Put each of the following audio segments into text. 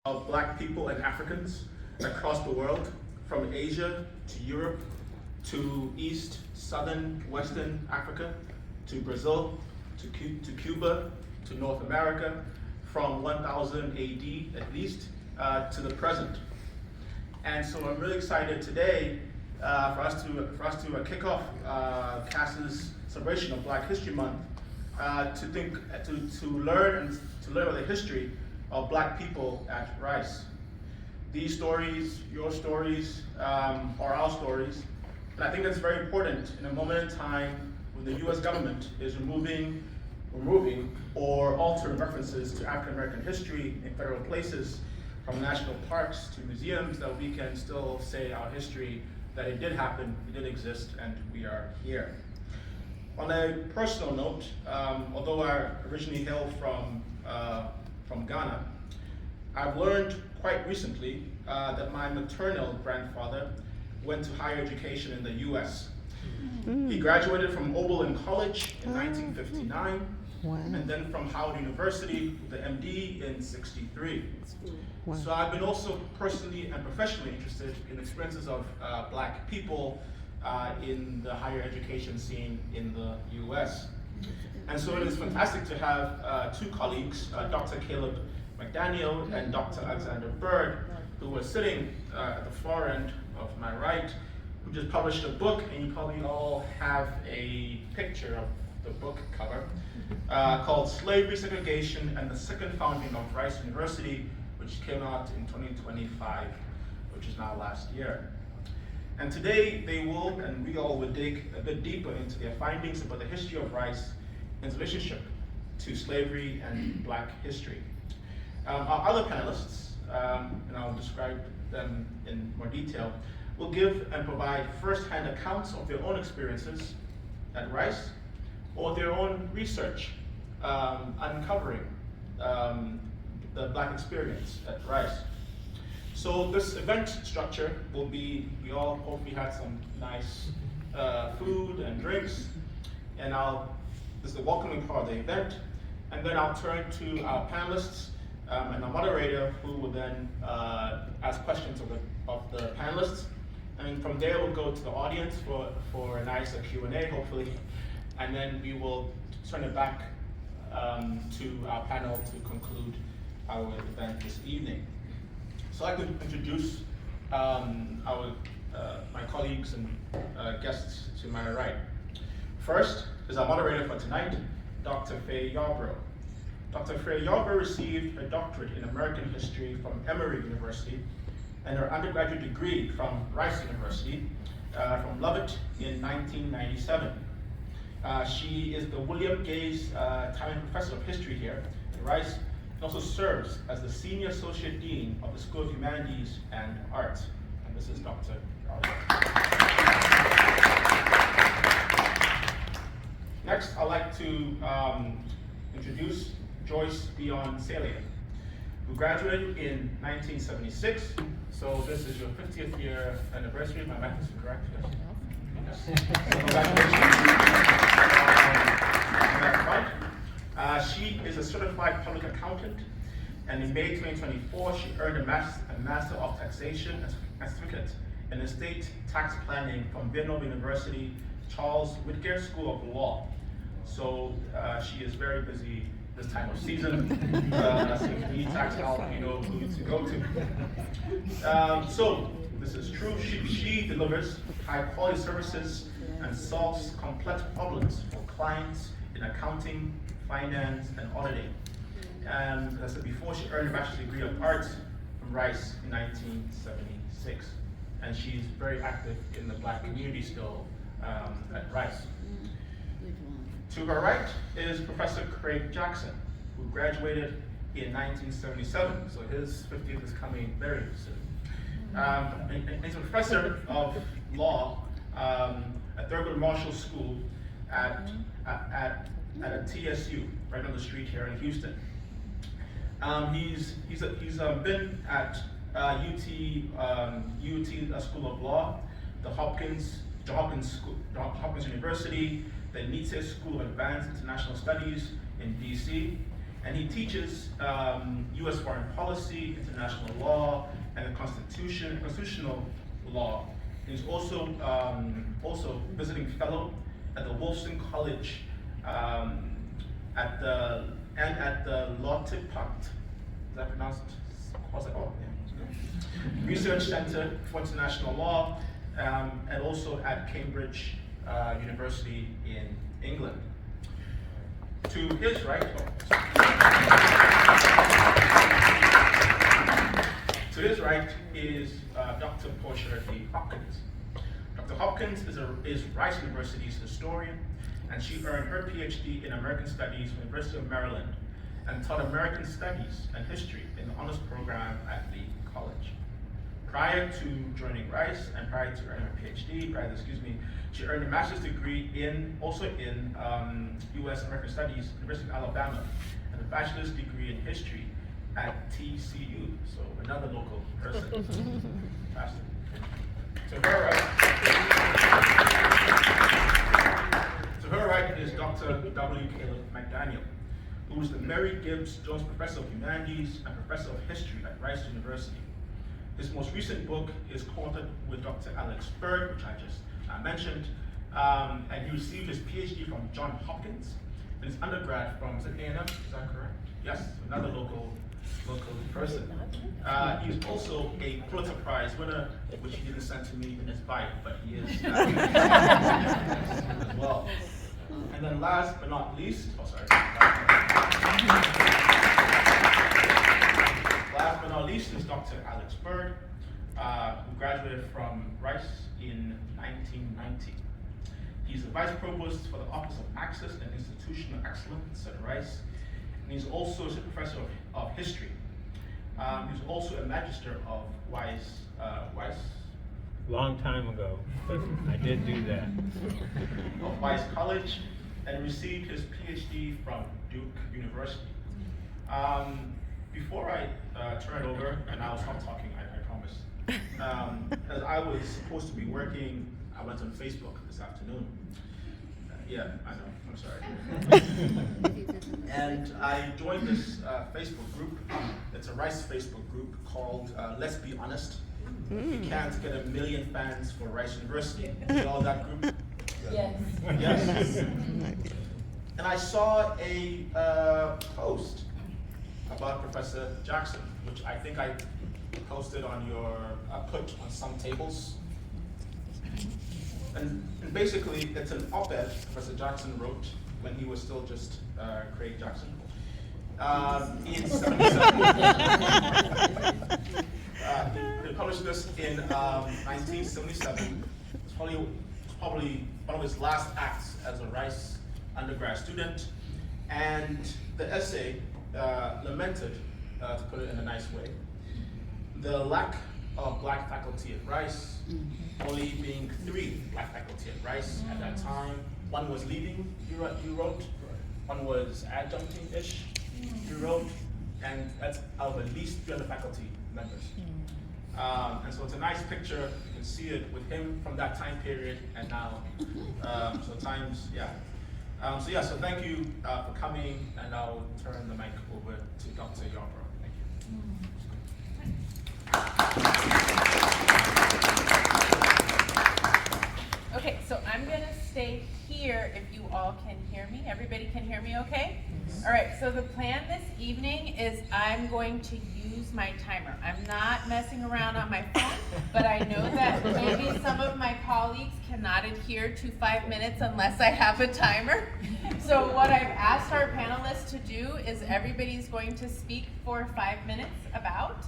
of Black people and Africans across the world, from Asia to Europe to East, Southern, Western Africa, to Brazil, to Cuba, to North America, from 1000 AD at least to the present. And so I'm really excited today for us to kick off CAS's celebration of Black History Month to learn about the history of Black people at Rice. These stories, your stories, are our stories, and I think that's very important in a moment in time when the U.S. government is removing or altering references to African American history in federal places, from national parks to museums, that we can still say our history, that it did happen, it did exist, and we are here. On a personal note, although I originally hail from Ghana, I've learned quite recently that my maternal grandfather went to higher education in the US. He graduated from Oberlin College in 1959, and then from Howard University with the MD in '63. So I've been also personally and professionally interested in the experiences of Black people in the higher education scene in the US. And so it is fantastic to have two colleagues, Dr. Caleb McDaniel and Dr. Alexander Bird, who are sitting at the far end of my right, who just published a book, and you probably all have a picture of the book cover, called Slavery, Segregation, and the Second Founding of Rice University, which came out in 2025, which is now last year. And today they will, and we all will dig a bit deeper into their findings about the history of Rice and its relationship to slavery and Black history. Our other panelists, and I'll describe them in more detail, will give and provide first-hand accounts of their own experiences at Rice or their own research uncovering the Black experience at Rice. So this event structure will be, we all hopefully had some nice food and drinks, and this is the welcoming part of the event, and then I'll turn to our panelists and our moderator, who will then ask questions of the panelists, and from there we'll go to the audience for a nice Q&A hopefully, and then we will turn it back to our panel to conclude our event this evening. So I'd like to introduce my colleagues and guests to my right. First is our moderator for tonight, Dr. Faye Yarbrough. Dr. Faye Yarbrough received her doctorate in American history from Emory University and her undergraduate degree from Rice University from Lubbock in 1997. She is the William Gaze Time Professor of History here at Rice, and also serves as the Senior Associate Dean of the School of Humanities and Arts. And this is Dr. Next, I'd like to introduce Joyce Beyond Salient, who graduated in 1976. So this is your 50th year anniversary. My math is correct, yes? Yes. So congratulations. She is a certified public accountant, and in May 2024, she earned a Master of Taxation and Certificate in Estate Tax Planning from Villanova University, Charles Whitgier School of Law. So she is very busy this time of season. So if you need tax help, you know who to go to. So this is true. She delivers high quality services and solves complex problems for clients in accounting, finance, and auditing. And as I said before, she earned a bachelor's degree of arts from Rice in 1976. And she's very active in the Black community still at Rice. To her right is Professor Craig Jackson, who graduated in 1977, so his 50th is coming very soon. And he's a professor of law at Thurgood Marshall School at a TSU, right on the street here in Houston. He's been at UT School of Law, the Hopkins University, the Nietzsche School of Advanced International Studies in DC, And he teaches U.S. foreign policy, international law, and the constitutional law. He's also visiting fellow at the Wolfson College at the Lotte-Pacht. Is that pronounced? Research Center for International Law, and also at Cambridge University in England. To his right, is Dr. Portia D. Hopkins. Dr. Hopkins is Rice University's historian, and she earned her PhD in American Studies from the University of Maryland, and taught American Studies and History in the honors program at the college. Prior to joining Rice and prior to earning her PhD, she earned a master's degree in U.S. American Studies, University of Alabama, and a bachelor's degree in history at TCU. So another local person. Fantastic. To her right is Dr. W. Caleb McDaniel, who is the Mary Gibbs Jones Professor of Humanities and Professor of History at Rice University. His most recent book is co-authored with Dr. Alex Bird, which I just mentioned, and he received his PhD from Johns Hopkins, and his undergrad from, is it A&M? Is that correct? Yes, another local person. He's also a Pulitzer Prize winner, which he didn't send to me in his bike, but he is as well. And then last but not least, last but not least is Dr. Alex Bird, who graduated from Rice in 1990. He's the Vice Provost for the Office of Access and Institutional Excellence at Rice, and he's also a Professor of History. He's also a Magister of Rice. Long time ago, but I did do that. Of Rice College, and received his PhD from Duke University. Before I turn it over, and I'll stop talking, I promise. As I was supposed to be working, I went on Facebook this afternoon. Yeah, I know, I'm sorry. And I joined this Facebook group. It's a Rice Facebook group called Let's Be Honest. We can't get 1 million fans for Rice University. You know that group? Yes. Yes. And I saw a post about Professor Jackson, which I think I posted on put on some tables. And basically, it's an op-ed Professor Jackson wrote when he was still just Craig Jackson. In 1977. He published this in 1977. It's probably one of his last acts as a Rice undergrad student. And the essay lamented, to put it in a nice way, the lack of black faculty at Rice, only being 3 black faculty at Rice at that time. One was leaving, you wrote. One was adjuncting-ish, you wrote. And that's out of at least 300 faculty members. And so it's a nice picture. You can see it with him from that time period and now. So thank you for coming, and I'll turn the mic over to Dr. Yarbrough. Thank you. Okay, so I'm gonna stay here if you all can hear me. Everybody can hear me okay? All right, so the plan this evening is I'm going to use my timer. I'm not messing around on my phone, but I know that maybe some of my colleagues cannot adhere to 5 minutes unless I have a timer. So what I've asked our panelists to do is everybody's going to speak for 5 minutes about.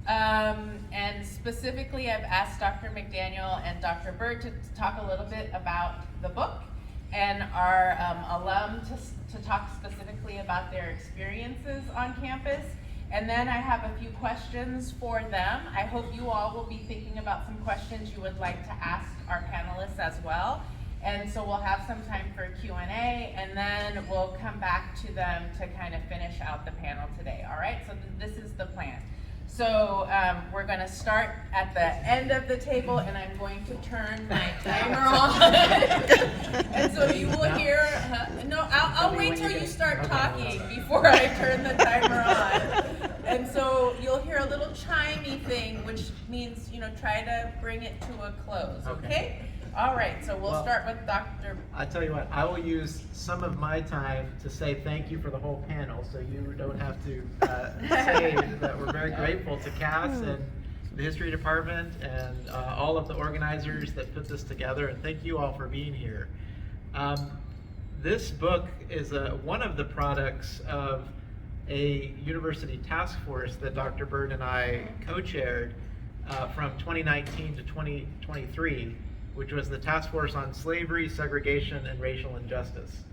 And specifically, I've asked Dr. McDaniel and Dr. Bird to talk a little bit about the book, and our alum to talk specifically about their experiences on campus. And then I have a few questions for them. I hope you all will be thinking about some questions you would like to ask our panelists as well. And so we'll have some time for Q&A, and then we'll come back to them to kind of finish out the panel today. All right, so this is the plan. So we're going to start at the end of the table, and I'm going to turn my timer on. And so you will hear, no, I'll wait till you start start talking before I turn the timer on. And so you'll hear a little chimey thing, which means, try to bring it to a close, okay? All right, so we'll start with Dr. I tell you what, I will use some of my time to say thank you for the whole panel, so you don't have to say that we're very grateful to Cass and the History Department and all of the organizers that put this together, and thank you all for being here. This book is one of the products of a university task force that Dr. Bird and I co-chaired from 2019 to 2023, which was the Task Force on Slavery, Segregation, and Racial Injustice.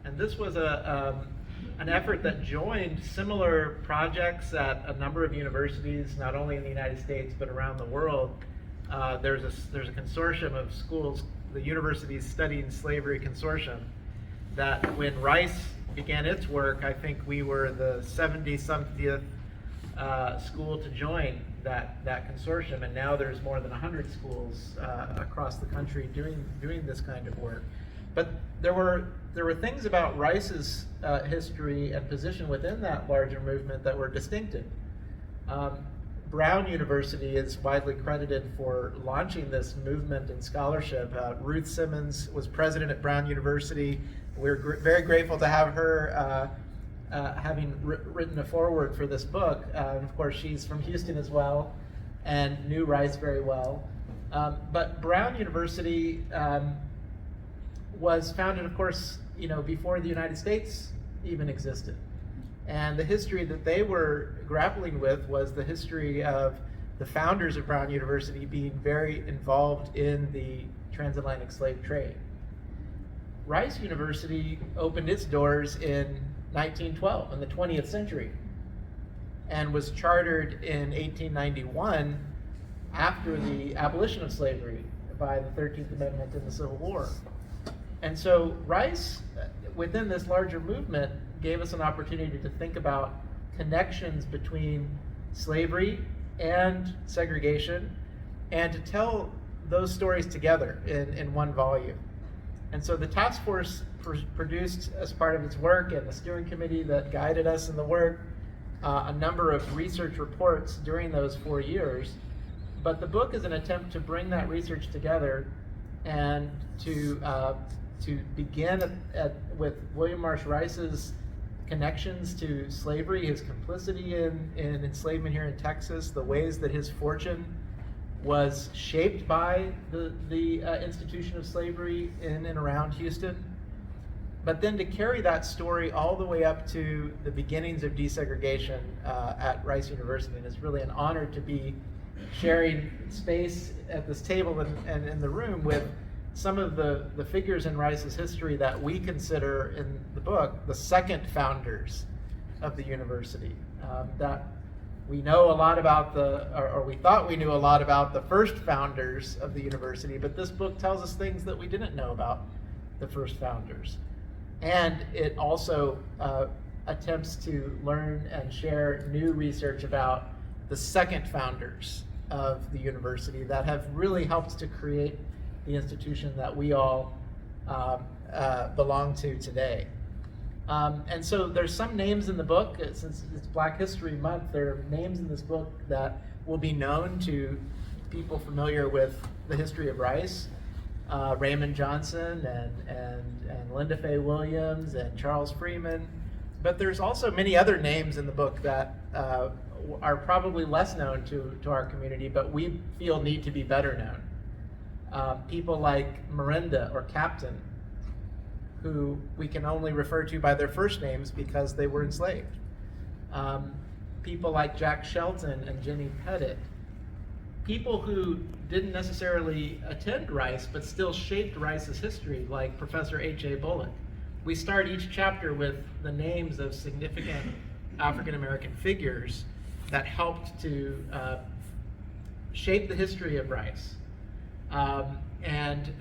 And this was an effort that joined similar projects at a number of universities, not only in the United States, but around the world. There's a consortium of schools, the Universities Studying Slavery Consortium, that when Rice began its work, I think we were the 70-something school to join that consortium, and now there's more than 100 schools across the country doing this kind of work. But there were things about Rice's history and position within that larger movement that were distinctive. Brown University is widely credited for launching this movement and scholarship. Ruth Simmons was president at Brown University. We're very grateful to have her having written a foreword for this book. And of course, she's from Houston as well and knew Rice very well. But Brown University was founded, of course, before the United States even existed. And the history that they were grappling with was the history of the founders of Brown University being very involved in the transatlantic slave trade. Rice University opened its doors in 1912, in the 20th century, and was chartered in 1891 after the abolition of slavery by the 13th Amendment in the Civil War. And so Rice, within this larger movement, gave us an opportunity to think about connections between slavery and segregation, and to tell those stories together in one volume. And so the task force produced, as part of its work, and the steering committee that guided us in the work, a number of research reports during those 4 years. But the book is an attempt to bring that research together and to begin with William Marsh Rice's connections to slavery, his complicity in enslavement here in Texas, the ways that his fortune was shaped by the institution of slavery in and around Houston, but then to carry that story all the way up to the beginnings of desegregation at Rice University. And it's really an honor to be sharing space at this table and in the room with some of the figures in Rice's history that we consider in the book the second founders of the university. That we know a lot about or we thought we knew a lot about the first founders of the university, but this book tells us things that we didn't know about the first founders. And it also attempts to learn and share new research about the second founders of the university that have really helped to create the institution that we all belong to today. And so there's some names in the book, since it's Black History Month, there are names in this book that will be known to people familiar with the history of Rice. Raymond Johnson and Linda Faye Williams and Charles Freeman. But there's also many other names in the book that are probably less known to our community, but we feel need to be better known. People like Miranda or Captain, who we can only refer to by their first names because they were enslaved. People like Jack Shelton and Jenny Pettit. People who didn't necessarily attend Rice, but still shaped Rice's history, like Professor H.A. Bullock. We start each chapter with the names of significant African-American figures that helped to shape the history of Rice. And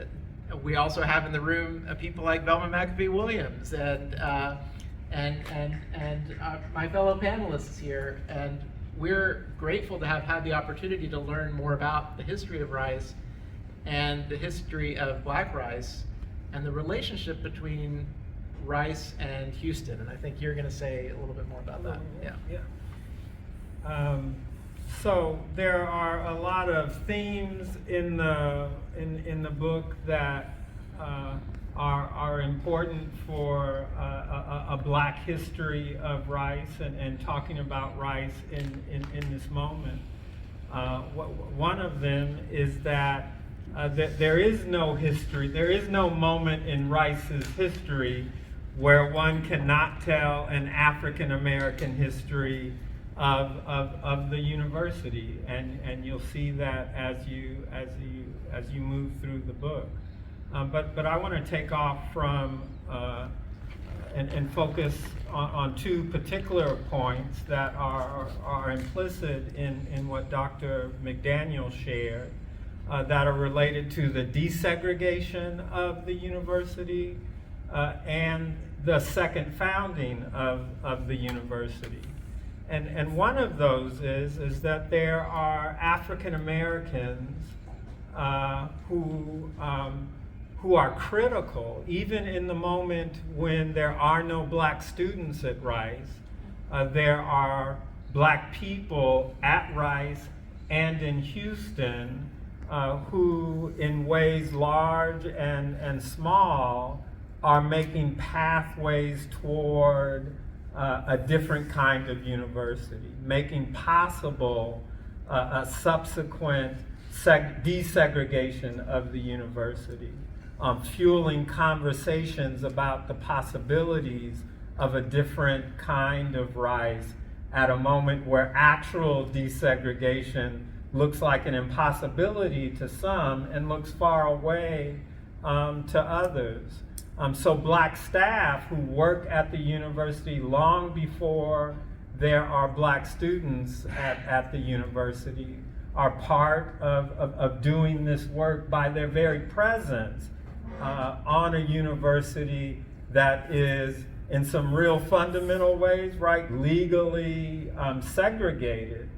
we also have in the room people like Velma McAfee Williams and my fellow panelists here. And we're grateful to have had the opportunity to learn more about the history of Rice and the history of Black Rice and the relationship between Rice and Houston, and I think you're going to say a little bit more about that. Yeah. So there are a lot of themes in the book that are important for a Black history of Rice and talking about Rice in this moment. One of them is that there is no history, there is no moment in Rice's history where one cannot tell an African American history of the university, and you'll see that as you move through the book. But I want to take off from and focus on two particular points that are implicit in what Dr. McDaniel shared, that are related to the desegregation of the university and the second founding of the university. And one of those is that there are African Americans who are critical, even in the moment when there are no Black students at Rice. There are Black people at Rice and in Houston who, in ways large and small, are making pathways toward a different kind of university, making possible a subsequent desegregation of the university, fueling conversations about the possibilities of a different kind of Rice at a moment where actual desegregation looks like an impossibility to some and looks far away to others. So Black staff who work at the university long before there are Black students at the university are part of doing this work by their very presence on a university that is, in some real fundamental ways, right, legally segregated.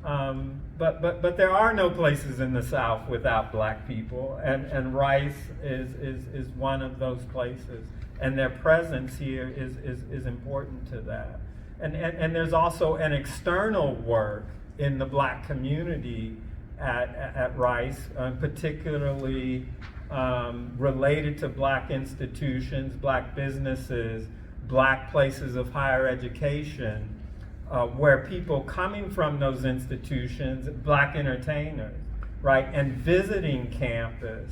But there are no places in the South without Black people, and Rice is one of those places, and their presence here is important to that. And there's also an external work in the Black community at Rice, particularly related to Black institutions, Black businesses, Black places of higher education, where people coming from those institutions, Black entertainers, right, and visiting campus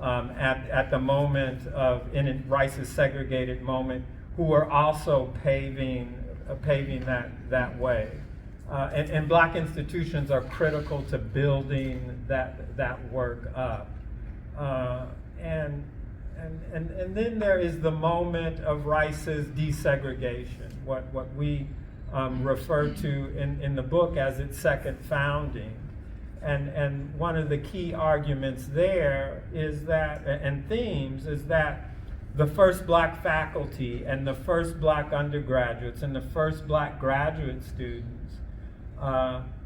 at the moment in Rice's segregated moment, who are also paving that way. And Black institutions are critical to building that work up. And then there is the moment of Rice's desegregation, what we refer to in the book as its second founding. And one of the key arguments there is that, and themes, is that the first Black faculty and the first Black undergraduates and the first Black graduate students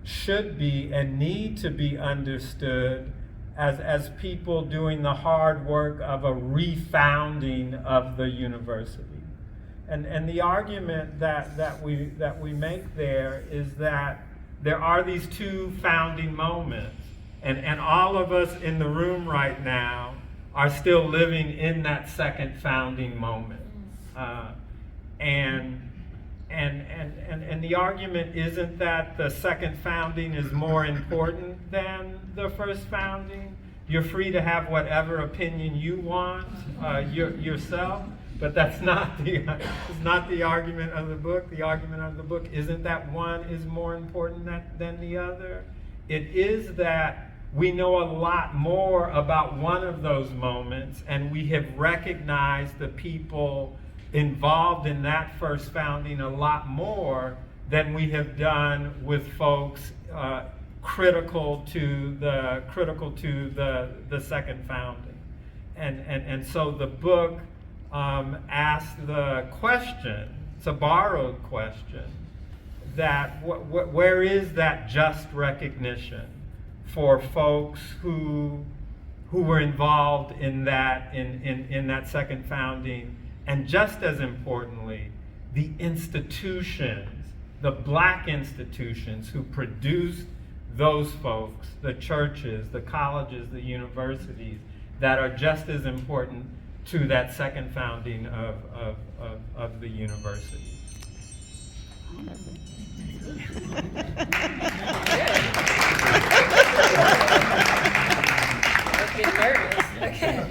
should be and need to be understood as people doing the hard work of a refounding of the university. And the argument that we make there is that there are these two founding moments, and all of us in the room right now are still living in that second founding moment. And the argument isn't that the second founding is more important than the first founding. You're free to have whatever opinion you want yourself, but that's not the argument of the book. The argument of the book isn't that one is more important than the other. It is that we know a lot more about one of those moments, and we have recognized the people involved in that first founding a lot more than we have done with folks critical to the second founding. And so the book asks the question, it's a borrowed question, that where is that just recognition for folks who were involved in that second founding and just as importantly, the institutions, the black institutions who produced those folks, the churches, the colleges, the universities, that are just as important to that second founding of the university. I'm getting nervous. Okay.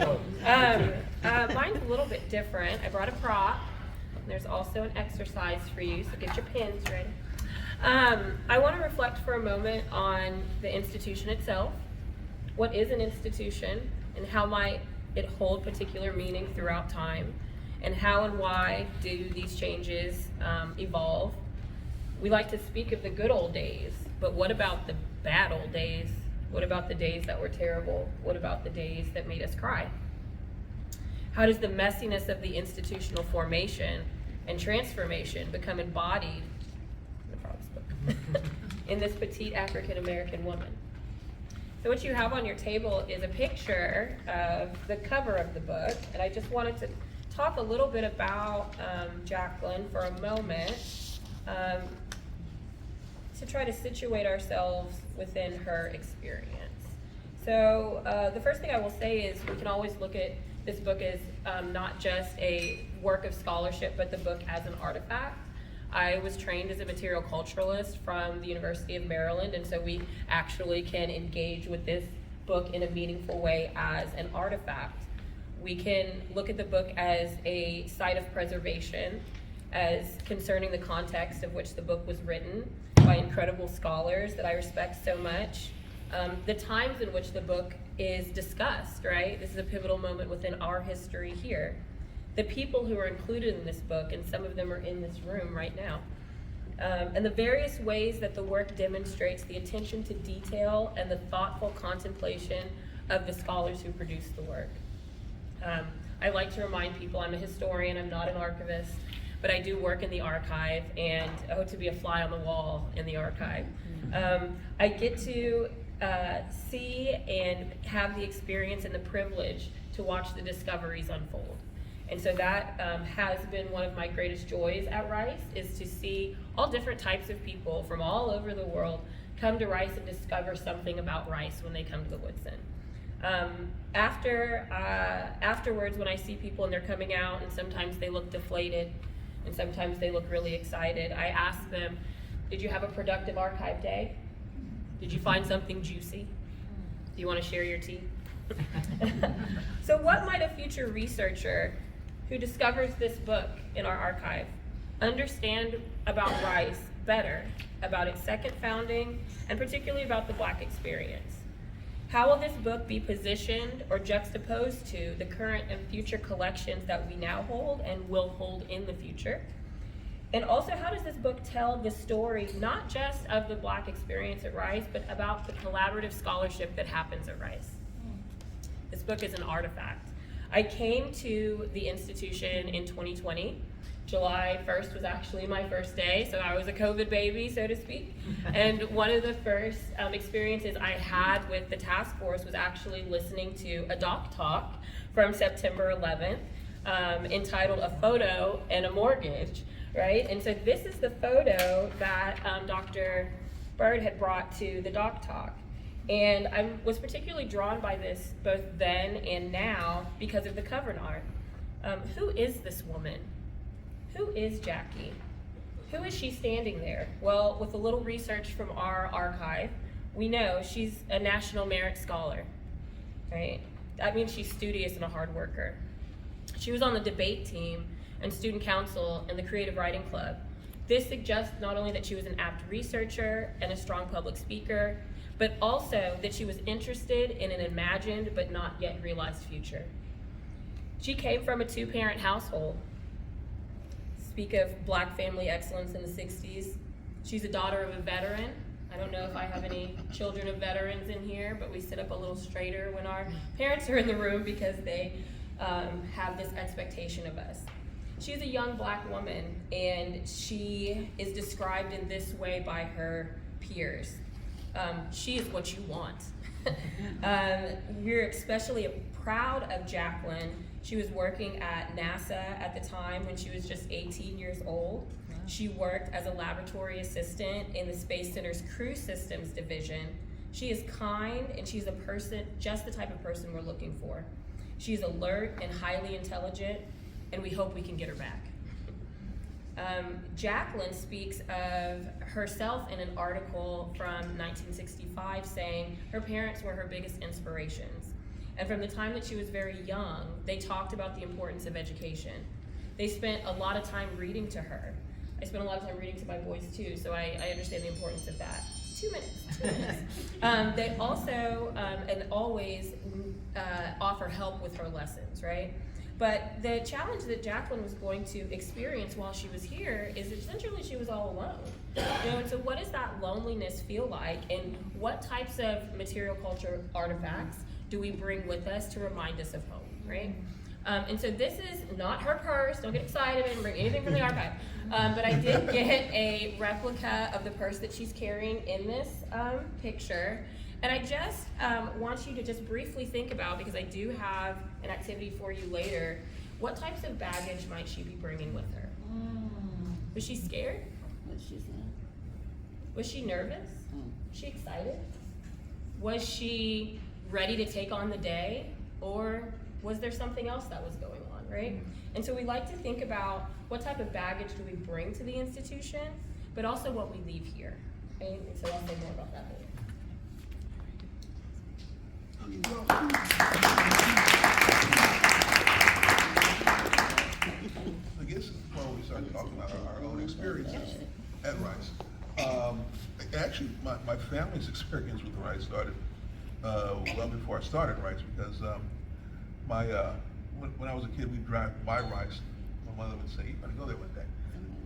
Mine's a little bit different. I brought a prop. There's also an exercise for you, so get your pens ready. I want to reflect for a moment on the institution itself. What is an institution, and how might it hold particular meaning throughout time? And how and why do these changes evolve? We like to speak of the good old days, but what about the bad old days? What about the days that were terrible? What about the days that made us cry? How does the messiness of the institutional formation and transformation become embodied in this petite African American woman? So what you have on your table is a picture of the cover of the book, and I just wanted to talk a little bit about Jacqueline for a moment, to try to situate ourselves within her experience. So the first thing I will say is we can always look at this book as not just a work of scholarship, but the book as an artifact. I was trained as a material culturalist from the University of Maryland, and so we actually can engage with this book in a meaningful way as an artifact. We can look at the book as a site of preservation, as concerning the context of which the book was written by incredible scholars that I respect so much. The times in which the book is discussed, right? This is a pivotal moment within our history here. The people who are included in this book, and some of them are in this room right now. And the various ways that the work demonstrates the attention to detail and the thoughtful contemplation of the scholars who produced the work. I like to remind people I'm a historian, I'm not an archivist, but I do work in the archive, and to be a fly on the wall in the archive. I get to see and have the experience and the privilege to watch the discoveries unfold. And so that has been one of my greatest joys at Rice, is to see all different types of people from all over the world come to Rice and discover something about Rice when they come to the Woodson. Afterwards, when I see people and they're coming out, and sometimes they look deflated, and sometimes they look really excited, I ask them, did you have a productive archive day? Did you find something juicy? Do you want to share your tea? So what might a future researcher who discovers this book in our archive understand about Rice better, about its second founding, and particularly about the Black experience? How will this book be positioned or juxtaposed to the current and future collections that we now hold and will hold in the future? And also, how does this book tell the story, not just of the Black experience at Rice, but about the collaborative scholarship that happens at Rice? This book is an artifact. I came to the institution in 2020. July 1st was actually my first day, so I was a COVID baby, so to speak. And one of the first experiences I had with the task force was actually listening to a doc talk from September 11th, entitled "A Photo and a Mortgage," right? And so this is the photo that Dr. Bird had brought to the doc talk. And I was particularly drawn by this both then and now because of the cover art. Who is this woman? Who is Jackie? Who is she standing there? Well, with a little research from our archive, we know she's a National Merit Scholar, right? That means she's studious and a hard worker. She was on the debate team and student council and the creative writing club. This suggests not only that she was an apt researcher and a strong public speaker, but also that she was interested in an imagined but not yet realized future. She came from a two-parent household. Speak of Black family excellence in the 60s. She's a daughter of a veteran. I don't know if I have any children of veterans in here, but we sit up a little straighter when our parents are in the room because they have this expectation of us. She's a young Black woman, and she is described in this way by her peers. She is what you want. We're especially proud of Jacqueline She was working at NASA at the time when she was just 18 years old. She worked as a laboratory assistant in the Space Center's Crew Systems Division. She is kind, and she's a person, just the type of person we're looking for. She's alert and highly intelligent, and we hope we can get her back. Jacqueline speaks of herself in an article from 1965 saying her parents were her biggest inspirations. And from the time that she was very young, they talked about the importance of education. They spent a lot of time reading to her. I spent a lot of time reading to my boys too, so I understand the importance of that. 2 minutes. They also, and always, offer help with her lessons, right? But the challenge that Jacqueline was going to experience while she was here is essentially she was all alone. You know, and so what does that loneliness feel like, and what types of material culture artifacts do we bring with us to remind us of home, right? And so this is not her purse, don't get excited, I didn't bring anything from the archive. But I did get a replica of the purse that she's carrying in this picture. And I just want you to just briefly think about, because I do have an activity for you later, what types of baggage might she be bringing with her? Was she scared? Was she nervous? Was she excited? Was she ready to take on the day? Or was there something else that was going on, right? And so we like to think about what type of baggage do we bring to the institution, but also what we leave here, right? And so I'll say more about that later. I guess before we start talking about our own experiences at Rice, actually my family's experience with Rice started well before I started Rice, because when I was a kid, we'd drive by Rice. My mother would say, "You gotta go there one day,"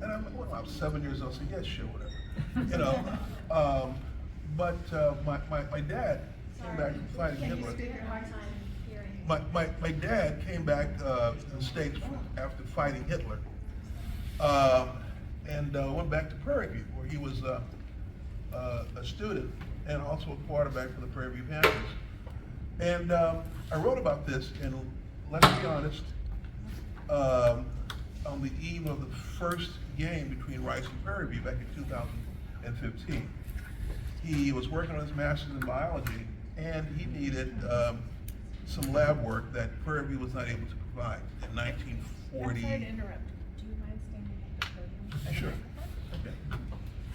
and I'm when I was 7 years old, I said, "Yes, sure, whatever," you know. But my dad came back from fighting Hitler. My dad came back to the States after fighting Hitler, and went back to Prairie View, where he was a student and also a quarterback for the Prairie View Panthers. And I wrote about this, and let's be honest, on the eve of the first game between Rice and Prairie View back in 2015. He was working on his master's in biology, and he needed some lab work that Prairie View was not able to provide in 1940. I'm sorry to interrupt. Do you mind standing at the podium? Sure. Okay.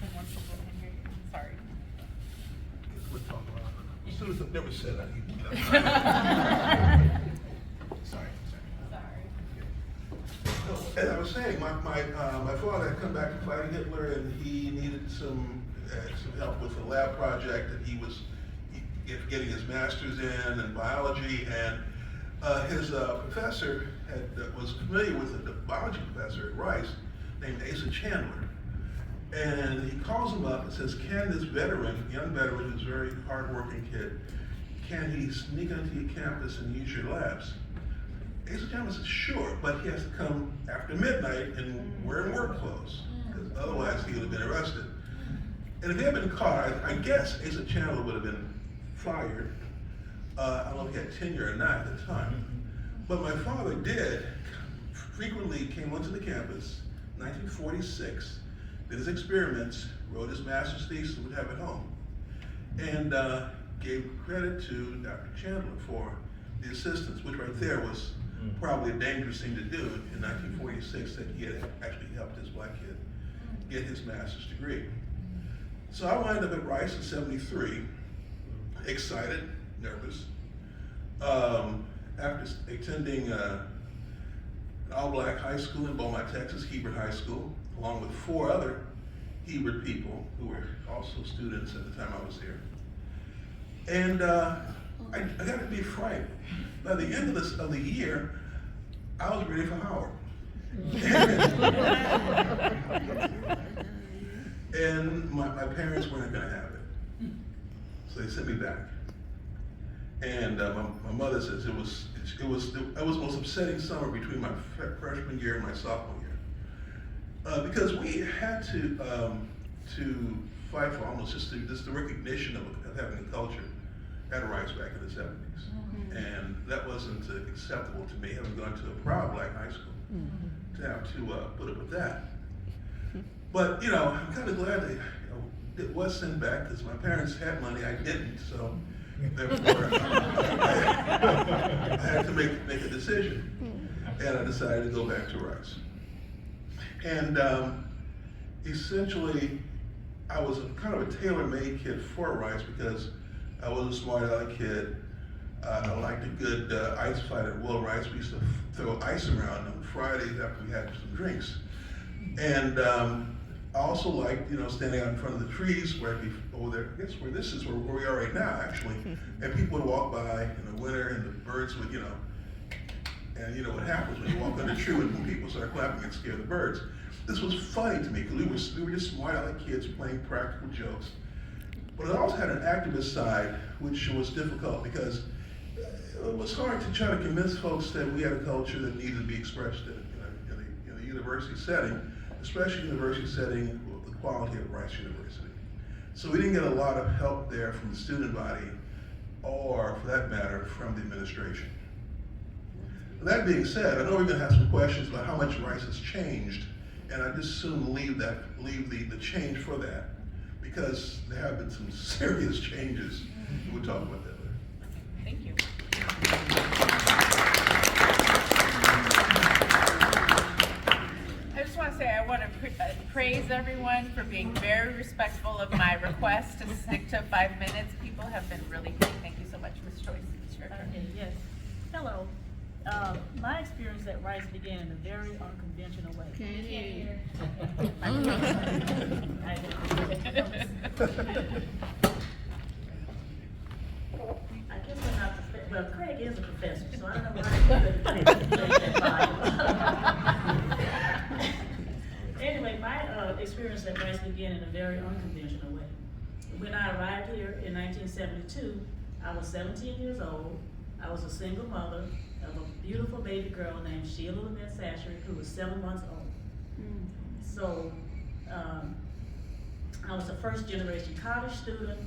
Because once people can hear you. Sorry. We're talking about it. As soon as I never said that, you know. Sorry. As I was saying, my father had come back from fighting Hitler, and he needed some help with a lab project that he was getting his master's in biology, and his professor was familiar with the biology professor at Rice named Asa Chandler. And he calls him up and says, "Can this young veteran who's a very hardworking kid, can he sneak onto your campus and use your labs?" Asa Chandler says, "Sure, but he has to come after midnight and wearing work clothes, because otherwise he would have been arrested." And if he had been caught, I guess Asa Chandler would have been fired. I don't know if he had tenure or not at the time. But my father frequently came onto the campus, 1946, did his experiments, wrote his master's thesis, would have it home, and gave credit to Dr. Chandler for the assistance, which right there was probably a dangerous thing to do in 1946, that he had actually helped this black kid get his master's degree. So I wound up at Rice in '73, excited, nervous. After attending an all-black high school in Beaumont, Texas, Hebert High School, along with 4 other Hebert people who were also students at the time I was here. And I got to be frank, by the end of the year, I was ready for Howard. And my parents weren't going to have it, so they sent me back. And my mother says it was the most upsetting summer between my freshman year and my sophomore year, because we had to fight for almost just the recognition of having a culture at Rice back in the 70s. And that wasn't acceptable to me, having gone to a proud black high school, to have to put up with that. But, I'm kind of glad that, it was sent back, because my parents had money, I didn't, so therefore I had to make a decision. And I decided to go back to Rice. And essentially, I was kind of a tailor-made kid for Rice, because I was a smart aleck kid. I liked a good ice fight at Will Rice. We used to throw ice around on Fridays after we had some drinks. And I also liked, standing out in front of the trees where I'd be over there. I guess where this is where we are right now, actually. And people would walk by in the winter, and the birds would, and you know what happens when you walk under a tree when people start clapping and scare the birds. This was funny to me, because we were just smart aleck kids playing practical jokes. But it also had an activist side, which was difficult, because it was hard to try to convince folks that we had a culture that needed to be expressed in a university setting, especially university setting with the quality of Rice University. So we didn't get a lot of help there from the student body, or for that matter, from the administration. That being said, I know we're going to have some questions about how much Rice has changed, and I just soon leave the change for that, because there have been some serious changes. We'll talk about that later. Thank you. I just want to say I want to praise everyone for being very respectful of my request to stick to 5 minutes. People have been really great. Thank you so much, Ms. Joyce. It's your turn. Okay, yes. Hello. My experience at Rice began in a very unconventional way. I guess we're not, well, Craig is a professor, so I don't know why. Anyway, my experience at Rice began in a very unconventional way. When I arrived here in 1972, I was 17 years old. I was a single mother of a beautiful baby girl named Sheila Lynette Sashery, who was 7 months old. So, I was a first generation college student,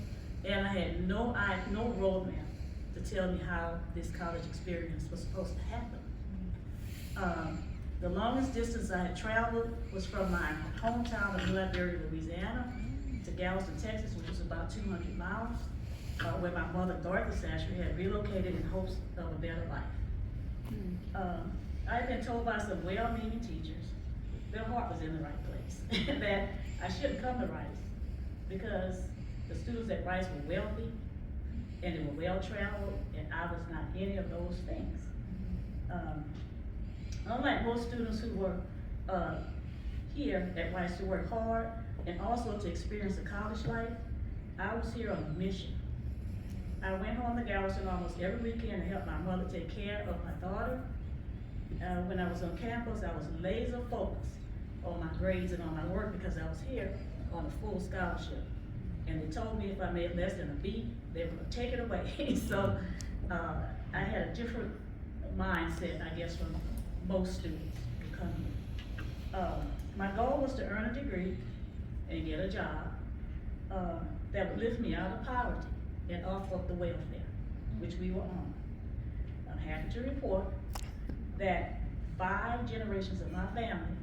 and I had no roadmap to tell me how this college experience was supposed to happen. The longest distance I had traveled was from my hometown of New Iberia, Louisiana, to Galveston, Texas, which was about 200 miles, where my mother, Dorothy Sashery, had relocated in hopes of a better life. I had been told by some well-meaning teachers, their heart was in the right place, that I shouldn't come to Rice, because the students at Rice were wealthy, and they were well-traveled, and I was not any of those things. Unlike most students who were here at Rice to work hard and also to experience a college life, I was here on a mission. I went home to Galveston almost every weekend to help my mother take care of my daughter. When I was on campus, I was laser focused on my grades and on my work, because I was here on a full scholarship. And they told me if I made less than a B, they were gonna take it away. So I had a different mindset, I guess, from most students who come here. My goal was to earn a degree and get a job that would lift me out of poverty and off of the welfare, which we were on. I'm happy to report that 5 generations of my family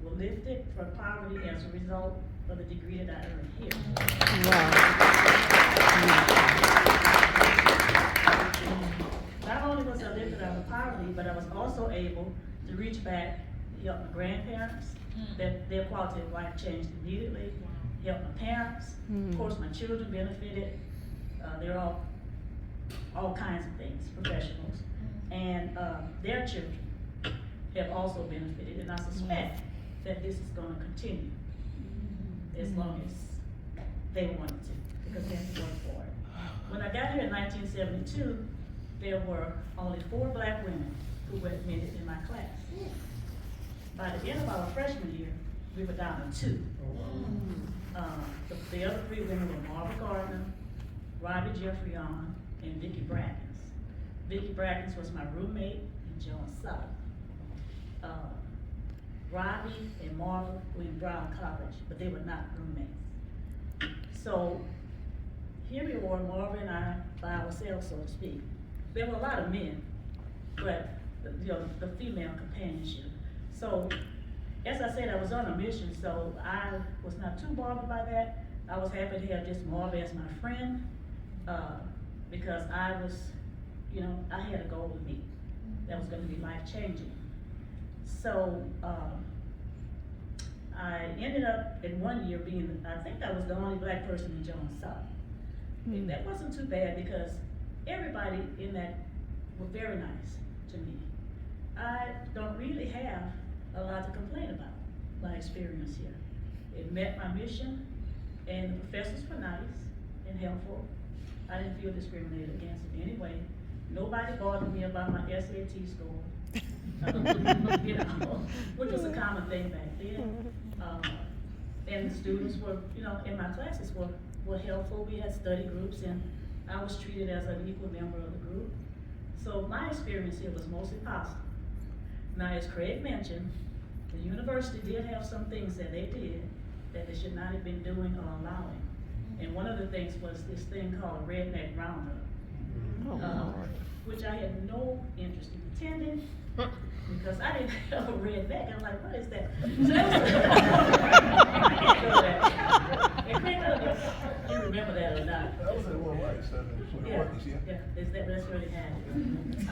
were lifted from poverty as a result of the degree that I earned here. Not only was I lifted out of poverty, but I was also able to reach back, help my grandparents, that their quality of life changed immediately, help my parents, of course my children benefited, they're all kinds of things, professionals, and their children have also benefited, and I suspect that this is gonna continue as long as they want it to, because they have to work for it. When I got here in 1972, there were only 4 black women who were admitted in my class. By the end of our freshman year, we were down to 2. The other 3 women were Marva Gardner, Robbie Jeffrey On, and Vicki Brackens. Vicki Brackens was my roommate in Jones South. Robbie and Marva were in Brown College, but they were not roommates. So here we were, Marva and I by ourselves, so to speak. There were a lot of men, but, the female companionship. So, as I said, I was on a mission, so I was not too bothered by that. I was happy to have just Marva as my friend, because I was, I had a goal to meet that was gonna be life-changing. So, I ended up in one year being, I think I was the only black person in Jones South. And that wasn't too bad because everybody in that were very nice to me. I don't really have a lot to complain about my experience here. It met my mission, and the professors were nice and helpful. I didn't feel discriminated against in any way. Nobody bothered me about my SAT score, which was a common thing back then. And the students were, in my classes were helpful. We had study groups, and I was treated as an equal member of the group. So my experience here was mostly positive. Now, as Craig mentioned, the university did have some things that they did that they should not have been doing or allowing. And one of the things was this thing called a redneck roundup, which I had no interest in attending because I didn't have a redneck. I'm like, what is that? So I can't go there. And Craig, you remember that or not? That was at World Life, Yeah, that's where it happened.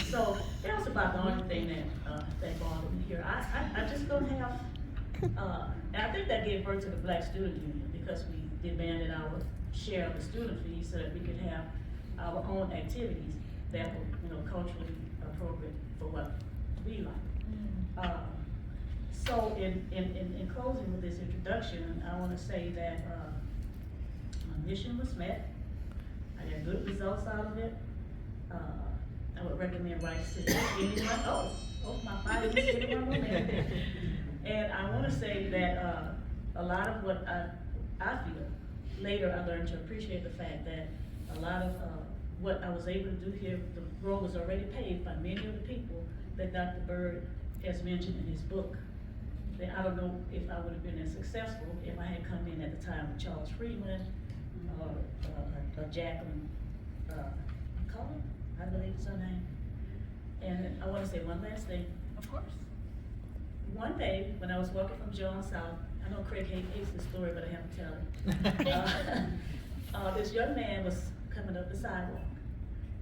So that was about the only thing that bothered me here. I just don't have, and I think that gave birth to the Black Student Union because we demanded our share of the student fees so that we could have our own activities that were, culturally appropriate for what we like. So in closing with this introduction, I want to say that my mission was met. I got good results out of it. I would recommend Rice to anyone. Oh, my body is getting on my man. And I want to say that a lot of what I feel, later I learned to appreciate the fact that a lot of what I was able to do here, the road was already paved by many of the people that Dr. Bird has mentioned in his book. That I don't know if I would have been as successful if I had come in at the time with Charles Freeman or Jacqueline Cullen, I believe is her name. And I want to say one last thing. Of course. One day, when I was walking from Jones South, I know Craig hates this story, but I have to tell it. This young man was coming up the sidewalk,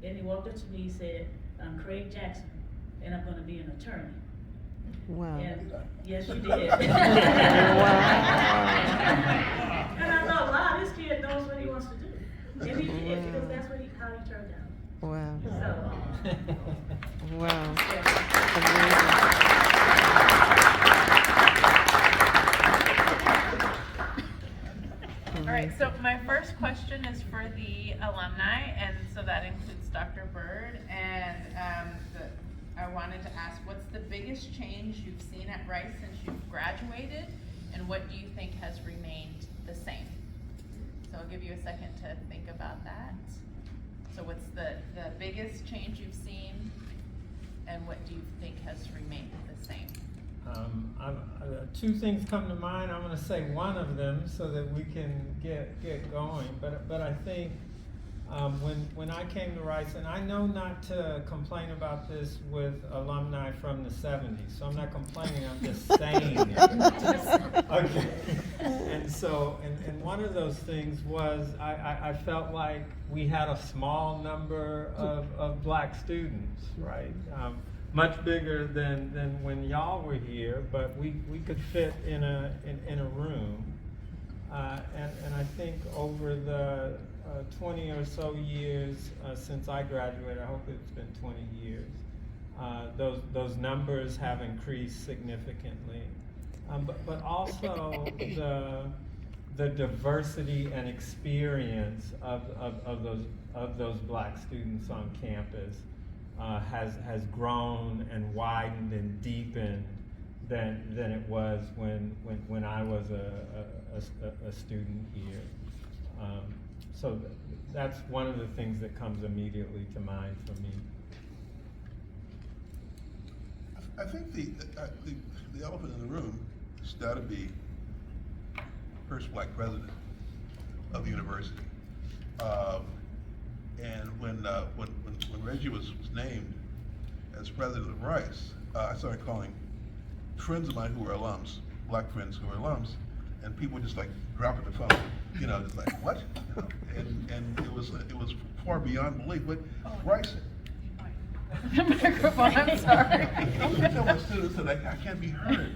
and he walked up to me and said, "I'm Craig Jackson, and I'm going to be an attorney." Wow. And yes, you did. And I thought, wow, this kid knows what he wants to do. And he did, because that's how he turned out. Wow. So, Wow. All right, so my first question is for the alumni, and so that includes Dr. Bird, and I wanted to ask, what's the biggest change you've seen at Rice since you've graduated, and what do you think has remained the same? So I'll give you a second to think about that. So what's the biggest change you've seen, and what do you think has remained the same? Two things come to mind. I'm going to say one of them so that we can get going. But I think when I came to Rice, and I know not to complain about this with alumni from the 70s, so I'm not complaining. I'm just saying it. Okay. And so, and one of those things was I felt like we had a small number of black students, right? Much bigger than when y'all were here, but we could fit in a room. And I think over the 20 or so years since I graduated, I hope it's been 20 years, those numbers have increased significantly. But also the diversity and experience of those black students on campus has grown and widened and deepened than it was when I was a student here. So that's one of the things that comes immediately to mind for me. I think the elephant in the room has got to be first black president of the university. And when Reggie was named as president of Rice, I started calling friends of mine who were alums, black friends who were alums, and people just like dropping the phone, just like, what? And it was far beyond belief, but Rice. The microphone, I'm sorry. I was telling my students that I can't be heard.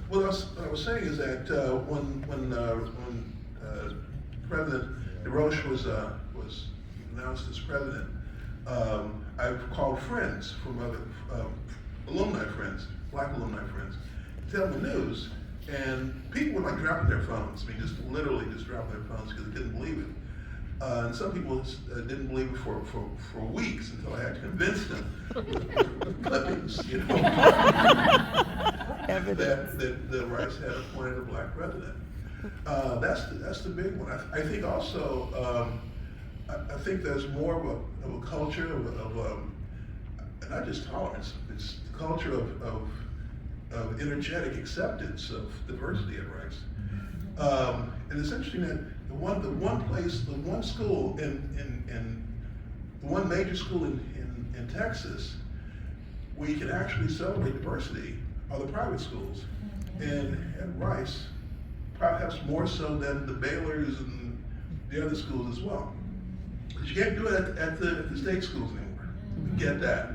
What I was saying is that when President DeRoche was announced as president, I've called friends from other alumni friends, black alumni friends, to tell them the news, and people were like dropping their phones. I mean, just literally just dropping their phones because they couldn't believe it. And some people didn't believe it for weeks until I had to convince them with clippings, that Rice had appointed a black president. That's the big one. I think also, I think there's more of a culture of not just tolerance, it's the culture of energetic acceptance of diversity at Rice. And it's interesting that the one school the one major school in Texas where you can actually celebrate diversity are the private schools. And at Rice, perhaps more so than the Baylors and the other schools as well. Because you can't do it at the state schools anymore. You get that.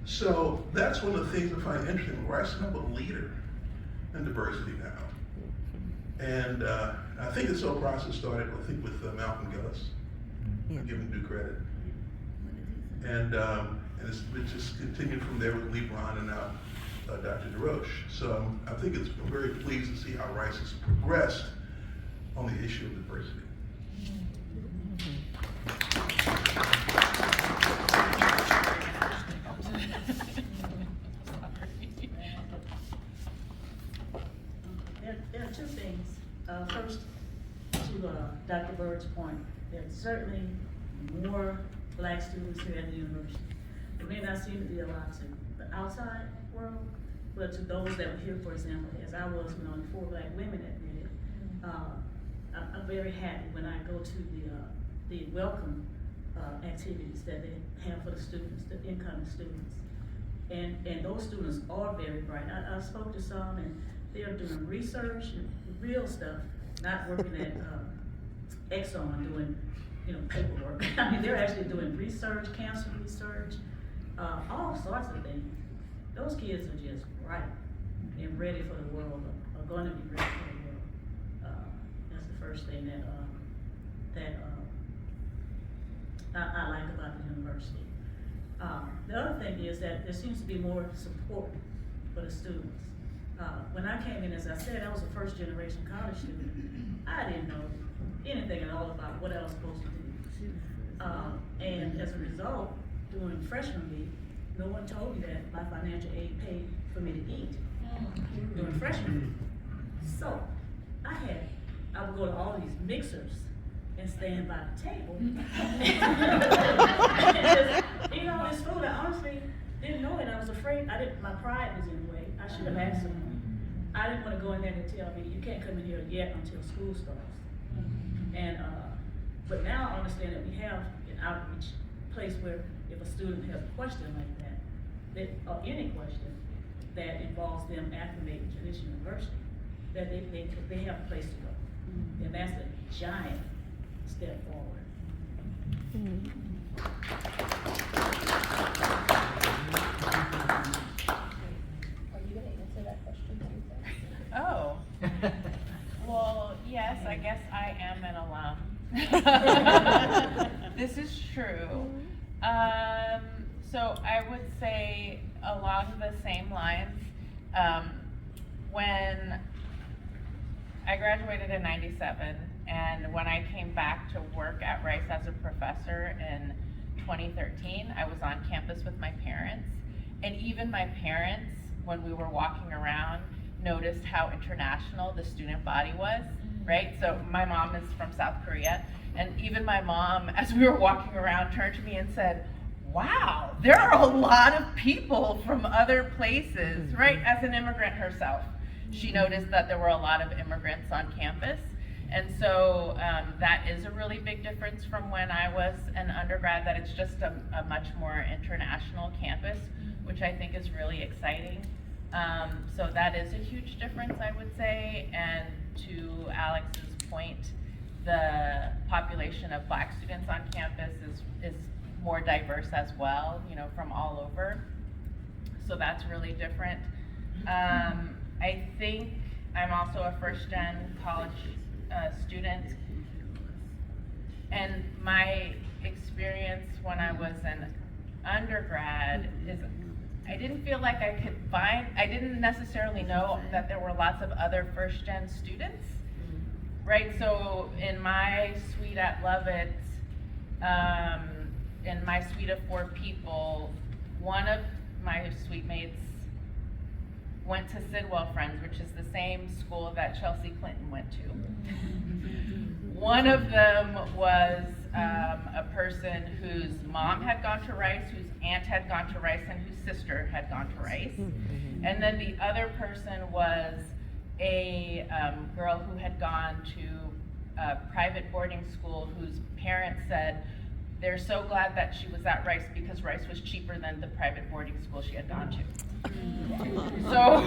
So that's one of the things I find interesting. Rice is kind of a leader in diversity now. And I think this whole process started, I think, with Malcolm Gillis. Yeah. Give him due credit. And it's just continued from there with Lee Braun and now Dr. DeRoche. So I think I'm very pleased to see how Rice has progressed on the issue of diversity. There are two things. First, to Dr. Bird's point, there's certainly more black students here at the university. It may not seem to be a lot to the outside world, but to those that were here, for example, as I was when only 4 black women admitted, I'm very happy when I go to the welcome activities that they have for the students, the incoming students. And those students are very bright. I spoke to some and they're doing research, real stuff, not working at Exxon doing, paperwork. I mean, they're actually doing research, cancer research, all sorts of things. Those kids are just bright and ready for the world, are going to be ready for the world. That's the first thing that I like about the university. The other thing is that there seems to be more support for the students. When I came in, as I said, I was a first generation college student. I didn't know anything at all about what I was supposed to do. And as a result, during freshman week, no one told me that my financial aid paid for me to eat during freshman week. So I would go to all these mixers and stand by the table. And just eat all this food. I honestly didn't know it. I was afraid. My pride was in the way. I should have asked someone. I didn't want to go in there and tell me, you can't come in here yet until school starts. And, but now I understand that we have an outreach place where if a student has a question like that, or any question that involves them acclimating to this university, that they have a place to go. And that's a giant step forward. Are you gonna answer that question too? Oh, well, yes, I guess I am an alum. This is true. So I would say along the same lines, when I graduated in '97, and when I came back to work at Rice as a professor in 2013, I was on campus with my parents. And even my parents, when we were walking around, noticed how international the student body was, right? So my mom is from South Korea, and even my mom, as we were walking around, turned to me and said, wow, there are a lot of people from other places, right? As an immigrant herself. she noticed that there were a lot of immigrants on campus. And so that is a really big difference from when I was an undergrad, that it's just a much more international campus, which I think is really exciting. So that is a huge difference, I would say. And to Alex's point, the population of Black students on campus is more diverse as well, you know, from all over. So that's really different. I think I'm also a first-gen college student, and my experience when I was an undergrad is I didn't feel like I didn't necessarily know that there were lots of other first-gen students, right? So in my suite at Lovett, in my suite of 4 people, one of my suite mates went to Sidwell Friends, which is the same school that Chelsea Clinton went to. One of them was a person whose mom had gone to Rice, whose aunt had gone to Rice, and whose sister had gone to Rice. And then the other person was a girl who had gone to a private boarding school whose parents said they're so glad that she was at Rice because Rice was cheaper than the private boarding school she had gone to. So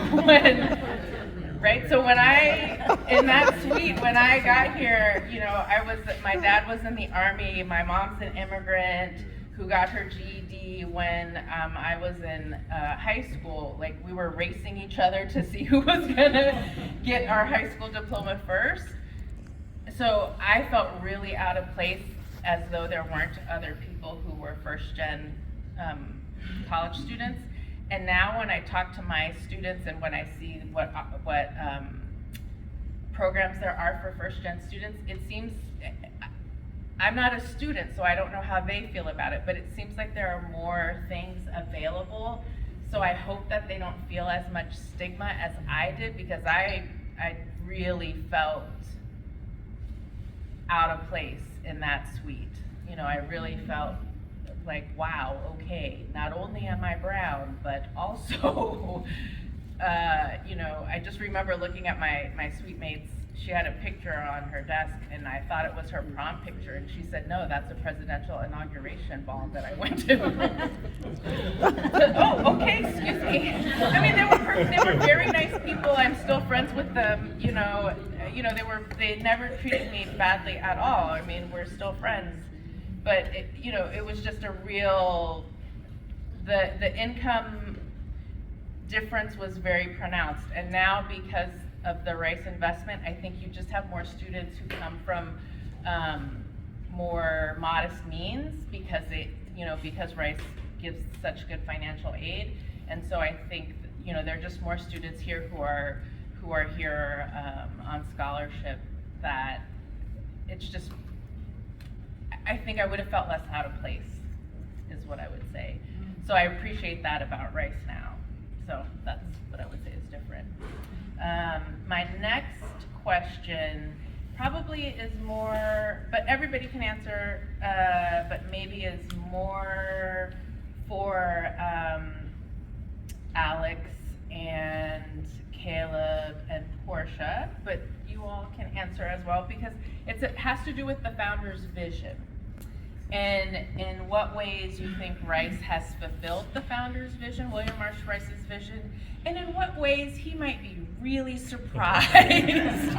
when I, in that suite, when I got here, you know, my dad was in the Army, my mom's an immigrant who got her GED when I was in high school. Like, we were racing each other to see who was gonna get our high school diploma first. So I felt really out of place, as though there weren't other people who were first-gen college students. And now when I talk to my students and when I see what programs there are for first-gen students, it seems, I'm not a student, so I don't know how they feel about it, but it seems like there are more things available. So I hope that they don't feel as much stigma as I did, because I really felt out of place in that suite. You know, I really felt like, wow, okay, not only am I brown, but also, you know, I just remember looking at my suite mate's, she had a picture on her desk, and I thought it was her prom picture, and she said, no, that's a presidential inauguration ball that I went to. Oh, okay, excuse me. I mean, they were very nice people. I'm still friends with them, you know, they never treated me badly at all. I mean, we're still friends. But it was just a real, the income difference was very pronounced. And now, because of the Rice investment, I think you just have more students who come from more modest means, because because Rice gives such good financial aid. And so I think there are just more students here who are here on scholarship, that it's just, I think I would have felt less out of place, is what I would say. So I appreciate that about Rice now. So that's what I would say is different. My next question probably is more, but everybody can answer, but maybe is more for Alex and Caleb and Portia, but you all can answer as well, because it has to do with the founder's vision. And in what ways you think Rice has fulfilled the founder's vision, William Marsh Rice's vision, and in what ways he might be really surprised,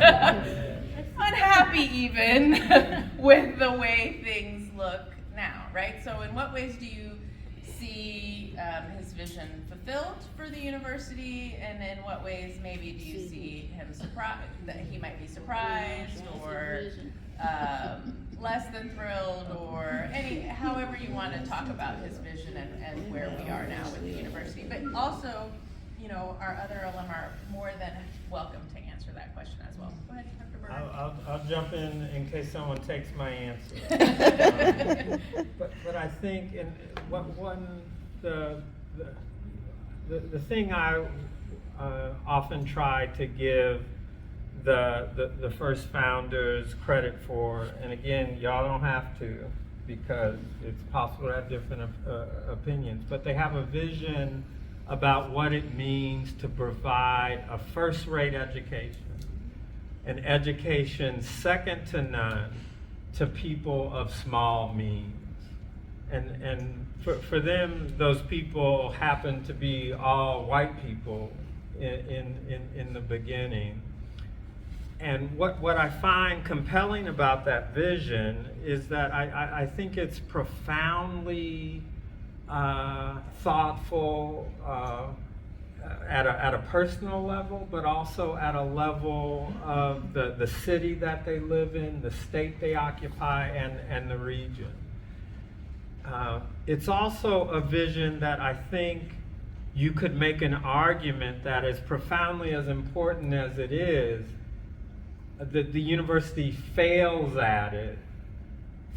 unhappy even, with the way things look now, right? So in what ways do you see his vision fulfilled for the university, and in what ways maybe do you see him surprised, that he might be surprised, or less than thrilled, or however you want to talk about his vision and where we are now with the university. But also, our other alum are more than welcome to answer that question as well. Go ahead, Dr. Berger. I'll jump in case someone takes my answer. But I think the thing I often try to give the first founders credit for, and again, y'all don't have to, because it's possible to have different opinions, but they have a vision about what it means to provide a first-rate education, an education second to none to people of small means. And for them, those people happen to be all white people in the beginning. And what I find compelling about that vision is that I think it's profoundly thoughtful at a personal level, but also at a level of the city that they live in, the state they occupy, and the region. It's also a vision that I think you could make an argument that as profoundly as important as it is, that the university fails at it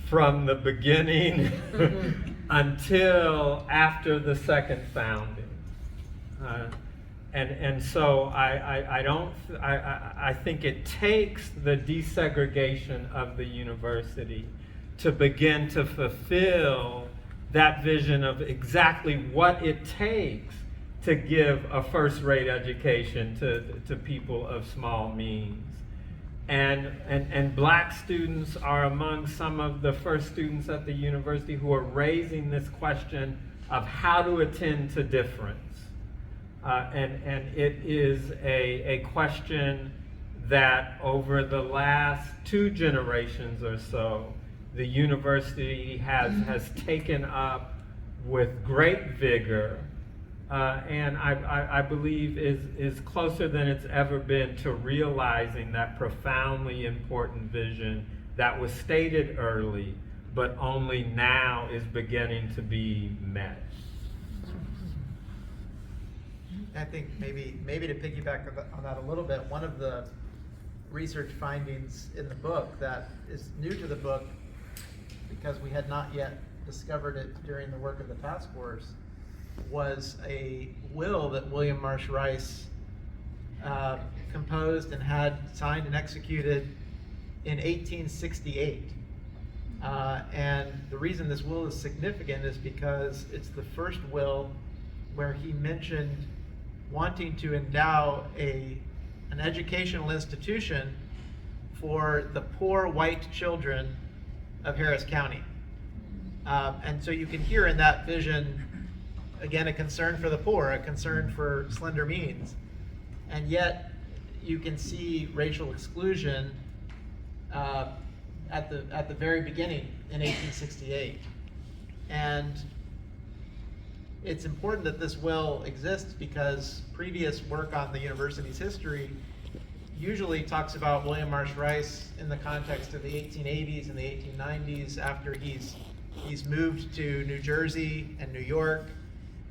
from the beginning until after the second founding. And so I think it takes the desegregation of the university to begin to fulfill that vision of exactly what it takes to give a first-rate education to people of small means. And black students are among some of the first students at the university who are raising this question of how to attend to difference. And it is a question that over the last 2 generations or so, the university has taken up with great vigor, and I believe is closer than it's ever been to realizing that profoundly important vision that was stated early, but only now is beginning to be met. I think maybe to piggyback on that a little bit, one of the research findings in the book that is new to the book, because we had not yet discovered it during the work of the task force, was a will that William Marsh Rice composed and had signed and executed in 1868. And the reason this will is significant is because it's the first will where he mentioned wanting to endow an educational institution for the poor white children of Harris County. And so you can hear in that vision, again, a concern for the poor, a concern for slender means. And yet you can see racial exclusion at the very beginning in 1868. And it's important that this will exists because previous work on the university's history usually talks about William Marsh Rice in the context of the 1880s and the 1890s, after he's moved to New Jersey and New York,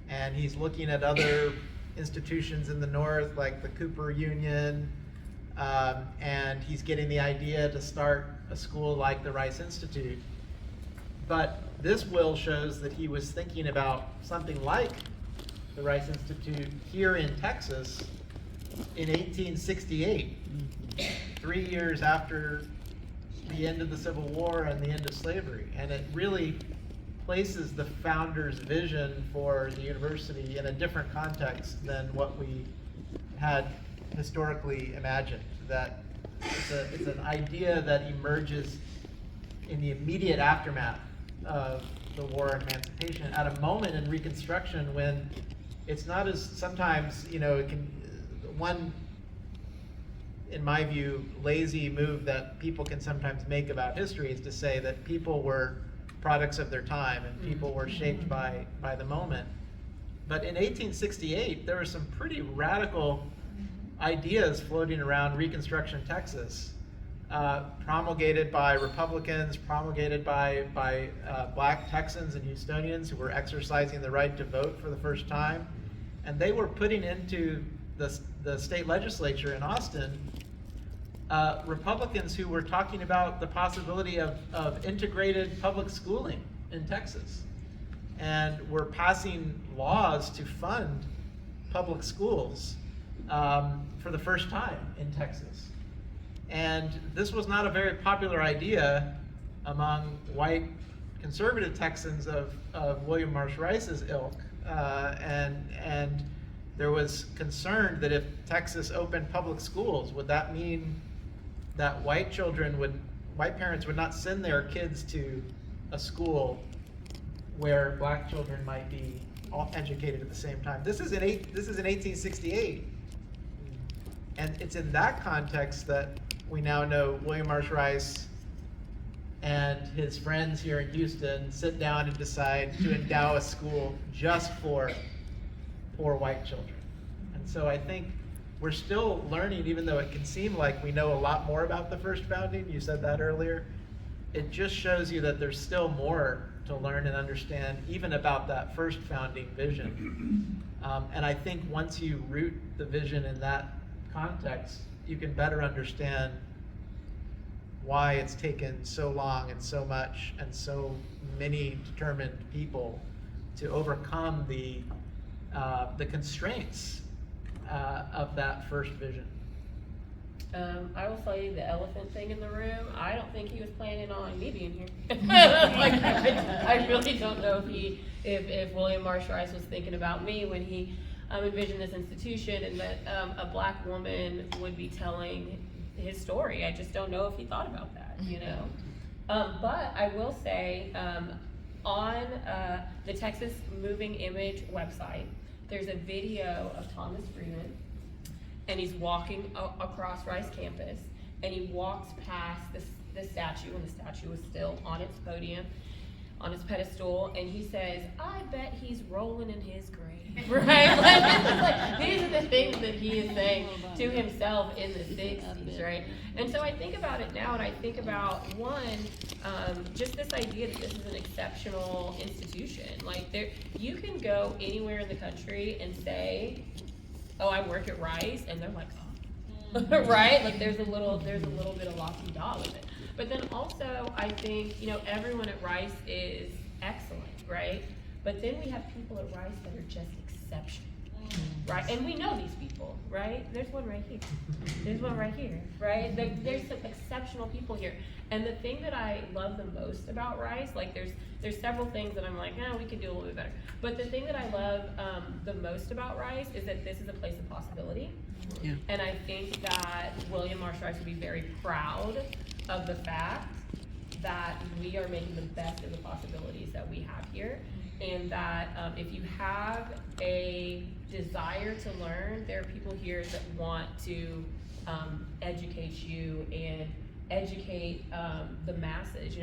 and he's looking at other institutions in the North like the Cooper Union, and he's getting the idea to start a school like the Rice Institute. But this will shows that he was thinking about something like the Rice Institute here in Texas in 1868, 3 years after the end of the Civil War and the end of slavery. And it really places the founder's vision for the university in a different context than what we had historically imagined. That it's an idea that emerges in the immediate aftermath of the war on emancipation, at a moment in Reconstruction when it's not as sometimes, it can, one, in my view, lazy move that people can sometimes make about history is to say that people were products of their time and people were shaped by the moment. But in 1868, there were some pretty radical ideas floating around Reconstruction Texas, promulgated by Republicans, promulgated by black Texans and Houstonians who were exercising the right to vote for the first time. And they were putting into the state legislature in Austin Republicans who were talking about the possibility of integrated public schooling in Texas, and were passing laws to fund public schools for the first time in Texas. And this was not a very popular idea among white conservative Texans of William Marsh Rice's ilk, and there was concern that if Texas opened public schools, would that mean that white parents would not send their kids to a school where black children might be all educated at the same time? This is in 1868, and it's in that context that we now know William Marsh Rice and his friends here in Houston sit down and decide to endow a school just for poor white children. And so I think we're still learning, even though it can seem like we know a lot more about the first founding. You said that earlier. It just shows you that there's still more to learn and understand, even about that first founding vision. And I think once you root the vision in that context, you can better understand why it's taken so long and so much and so many determined people to overcome the constraints of that first vision. I will tell you the elephant thing in the room. I don't think he was planning on me being here. Like, I really don't know if William Marsh Rice was thinking about me when he envisioned this institution, and that a black woman would be telling his story. I just don't know if he thought about that, you know. But I will say, on the Texas Moving Image website, there's a video of Thomas Freeman, and he's walking across Rice campus, and he walks past the statue, and the statue is still on its podium, on its pedestal, and he says, "I bet he's rolling in his grave." Right? Like, these are the things that he is saying to himself in the 60s, right? And so I think about it now, and I think about, one, just this idea that this is an exceptional institution. Like, you can go anywhere in the country and say, "Oh, I work at Rice," and they're like, "Oh," right? Like, there's a little bit of la-di-da with it. But then also, I think, everyone at Rice is excellent, right? But then we have people at Rice that are just exceptional, right? And we know these people, right? There's one right here. There's one right here, right? There's some exceptional people here. And the thing that I love the most about Rice, like there's several things that I'm like, we could do a little bit better. But the thing that I love the most about Rice is that this is a place of possibility. Yeah. And I think that William Marsh Rice would be very proud of the fact that we are making the best of the possibilities that we have here. And that if you have a desire to learn, there are people here that want to educate you and educate the masses.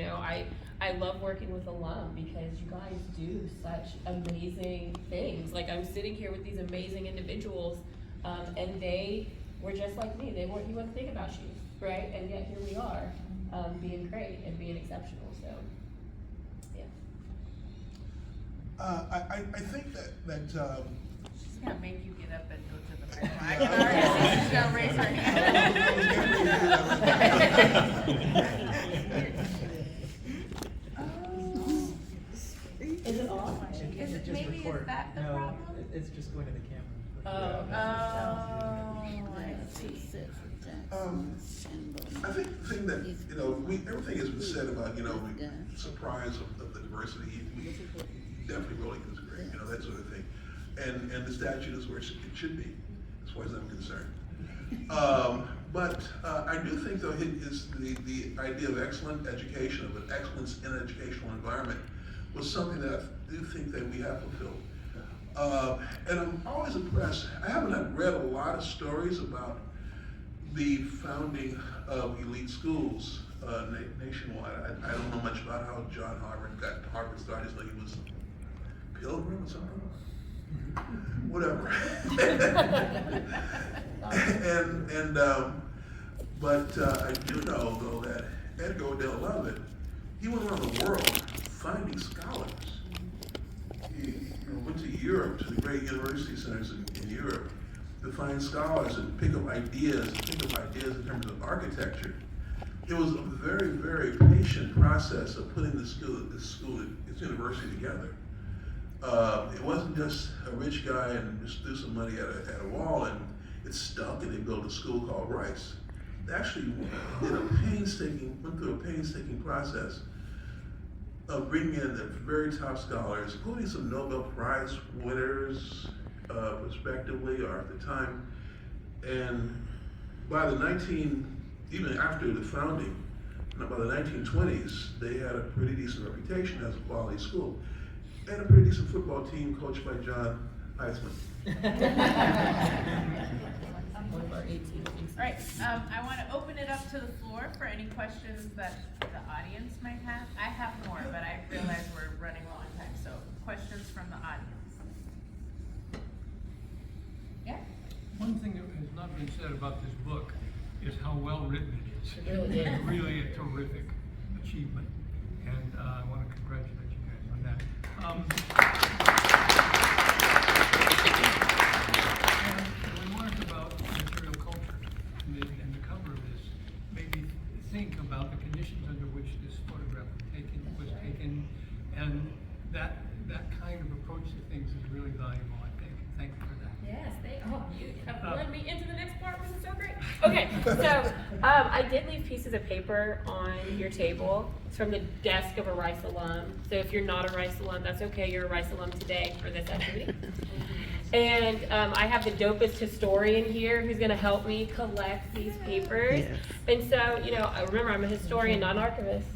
I love working with alum because you guys do such amazing things. Like, I'm sitting here with these amazing individuals, and they were just like me. You wouldn't think about shoes, right? And yet here we are, being great and being exceptional. So, yeah. I think that She's gonna make you get up and go to the microphone. I can already see she's gonna raise her hand. Is it off? Is it, maybe is that the problem? It's just going to the camera. I see. I think the thing that, everything has been said about, surprise of the diversity, we definitely Rolling is great, that sort of thing. And the statute is where it should be, as far as I'm concerned. But I do think, though, the idea of excellent education, of an excellence in an educational environment, was something that I do think that we have fulfilled. And I'm always impressed. I haven't read a lot of stories about the founding of elite schools nationwide. I don't know much about how John Harvard got Harvard started. So he was a Pilgrim or something. Whatever. But I do know, though, that Edgar Odell Lovett, he went around the world finding scholars. He went to Europe, to the great university centers in Europe, to find scholars and pick up ideas in terms of architecture. It was a very, very patient process of putting this university together. It wasn't just a rich guy and just threw some money at a wall and it stuck and they built a school called Rice. They actually went through a painstaking process of bringing in the very top scholars, including some Nobel Prize winners, respectively, or at the time. And by even after the founding, by the 1920s, they had a pretty decent reputation as a quality school, and a pretty decent football team coached by John Heisman. All right, I want to open it up to the floor for any questions that the audience might have. I have more, but I realize we're running low on time, so questions from the audience. Yeah? One thing that has not been said about this book is how well written it is. It really is. It's really a terrific achievement, and I want to congratulate you guys on that. And we learned about material culture, and the cover of this made me think about the conditions under which this photograph was taken, and that kind of approach to things is really valuable, I think. Thank you for that. Yes, you have led me into the next part, which is so great. Okay, so I did leave pieces of paper on your table. It's from the desk of a Rice alum. So if you're not a Rice alum, that's okay. You're a Rice alum today for this activity. And I have the dopest historian here who's going to help me collect these papers. Yes. And so, remember, I'm a historian, not an archivist.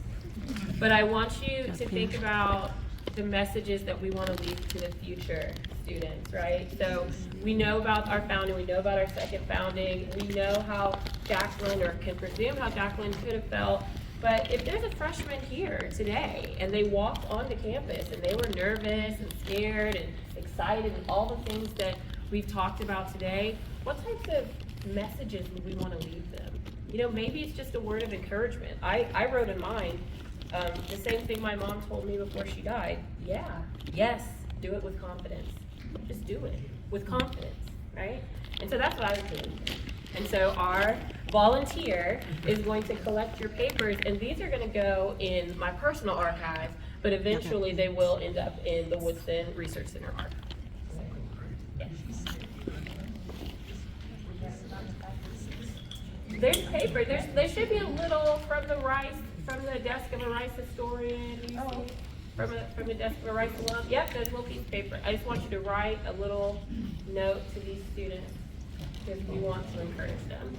But I want you to think about the messages that we want to leave to the future students, right? So we know about our founding, we know about our second founding, we know how Jacqueline, or can presume how Jacqueline could have felt, but if there's a freshman here today and they walked onto campus and they were nervous and scared and excited and all the things that we've talked about today, what types of messages would we want to leave them? Maybe it's just a word of encouragement. I wrote in mine, the same thing my mom told me before she died. Yes, do it with confidence. Just do it with confidence, right? And so that's what I was doing. And so our volunteer is going to collect your papers, and these are going to go in my personal archive, but eventually they will end up in the Woodson Research Center archive. Yes. There's paper. There should be a little from the desk of a Rice historian. Do you see? From the desk of a Rice alum. Yep, there's a little piece of paper. I just want you to write a little note to these students because we want to encourage them.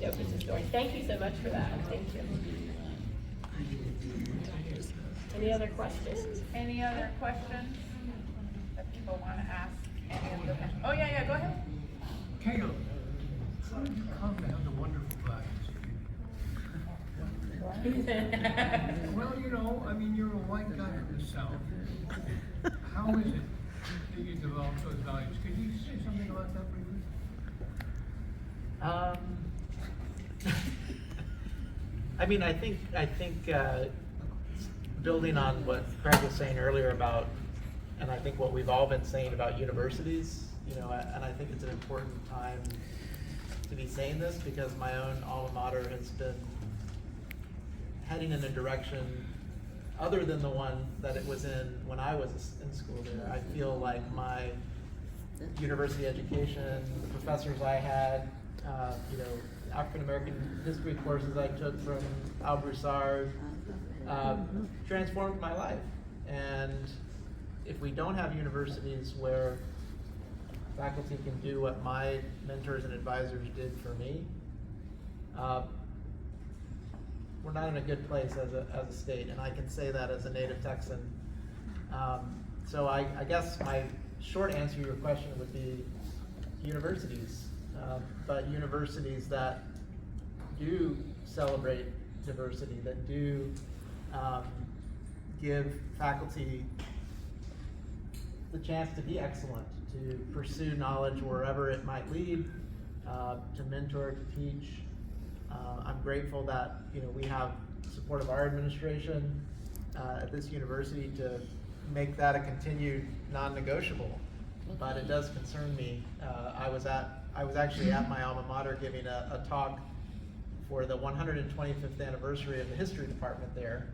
Yep, it's a story. Thank you so much for that. Thank you. Any other questions? Any other questions that people want to ask? Any of them? Oh, yeah, go ahead. Caleb, how did you come to have the wonderful values? Well, you're a white guy from the South. How is it that you developed those values? Could you say something about that briefly? I think building on what Craig was saying earlier about, and I think what we've all been saying about universities, and I think it's an important time to be saying this because my own alma mater has been heading in a direction other than the one that it was in when I was in school there. I feel like my university education, the professors I had, African-American history courses I took from Al Broussard, transformed my life. And if we don't have universities where faculty can do what my mentors and advisors did for me, we're not in a good place as a state, and I can say that as a native Texan. So I guess my short answer to your question would be universities, but universities that do celebrate diversity, that do give faculty the chance to be excellent, to pursue knowledge wherever it might lead, to mentor, to teach. I'm grateful that we have support of our administration at this university to make that a continued non-negotiable. But it does concern me. I was actually at my alma mater giving a talk for the 125th anniversary of the history department there.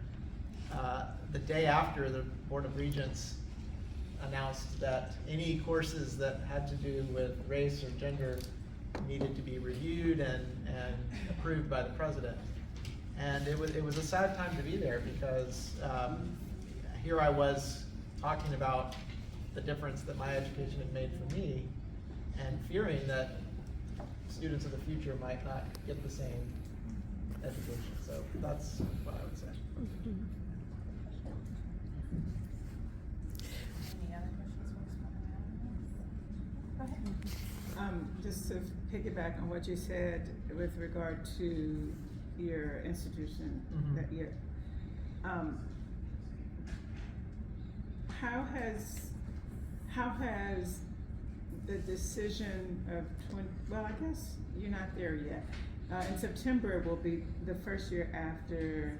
The day after the Board of Regents announced that any courses that had to do with race or gender needed to be reviewed and approved by the president. And it was a sad time to be there because here I was talking about the difference that my education had made for me, and fearing that students of the future might not get the same education. So that's what I would say. Any other questions? Go ahead. Just to piggyback on what you said with regard to your institution, Mhm. that year, how has the decision of well, I guess you're not there yet. In September will be the first year after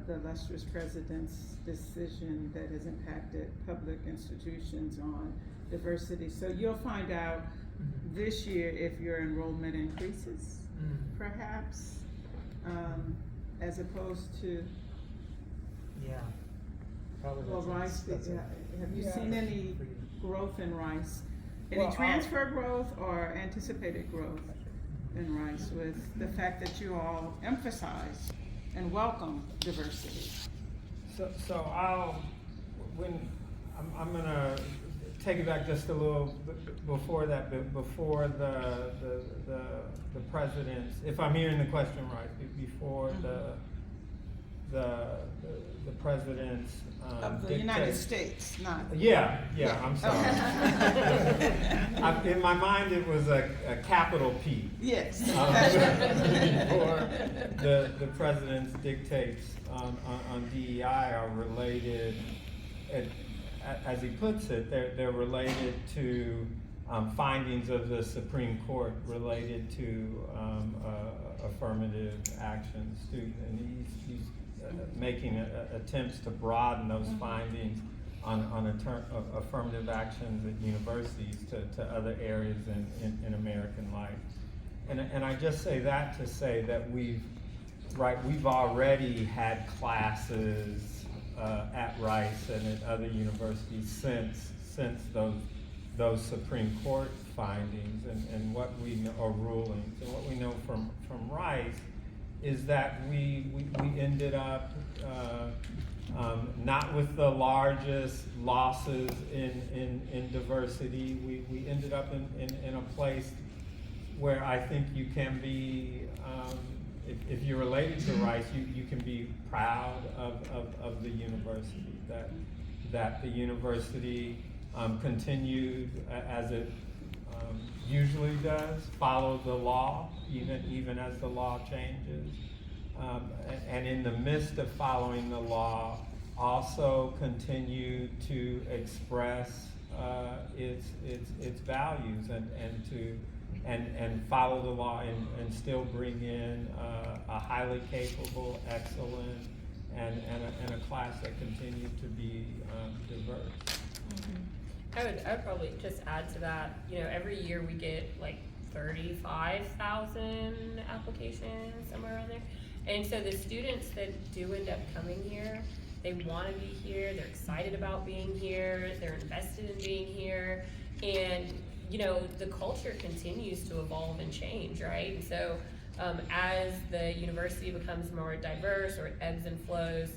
the illustrious president's decision that has impacted public institutions on diversity. So you'll find out this year if your enrollment increases, perhaps, as opposed to, Yeah. Probably. well, Rice, that's a- have you Yeah. seen any growth in Rice? Any Well, transfer growth or anticipated growth in Rice with the fact that you all emphasize and welcome diversity? So I'm gonna take it back just a little before that, before the president's, if I'm hearing the question right, before the president's Of the United dictate- States, not. Yeah, I'm sorry. In my mind, it was a capital P. Yes. Before the president's dictates on DEI are related, as he puts it, they're related to findings of the Supreme Court related to affirmative action student, and he's making attempts to broaden those findings on affirmative actions at universities to other areas in American life. And I just say that to say that we've already had classes at Rice and at other universities since those Supreme Court findings and what we know, or rulings, and what we know from Rice is that we ended up not with the largest losses in diversity. We ended up in a place where I think you can be, if you're related to Rice, you can be proud of the university, that the university continued as it usually does, follow the law, even as the law changes. And in the midst of following the law, also continue to express its values and follow the law and still bring in a highly capable, excellent, and a class that continued to be diverse. I would probably just add to that, every year we get like 35,000 applications, somewhere around there. And so the students that do end up coming here, they want to be here, they're excited about being here, they're invested in being here, and the culture continues to evolve and change, right? And so as the university becomes more diverse, or it ebbs and flows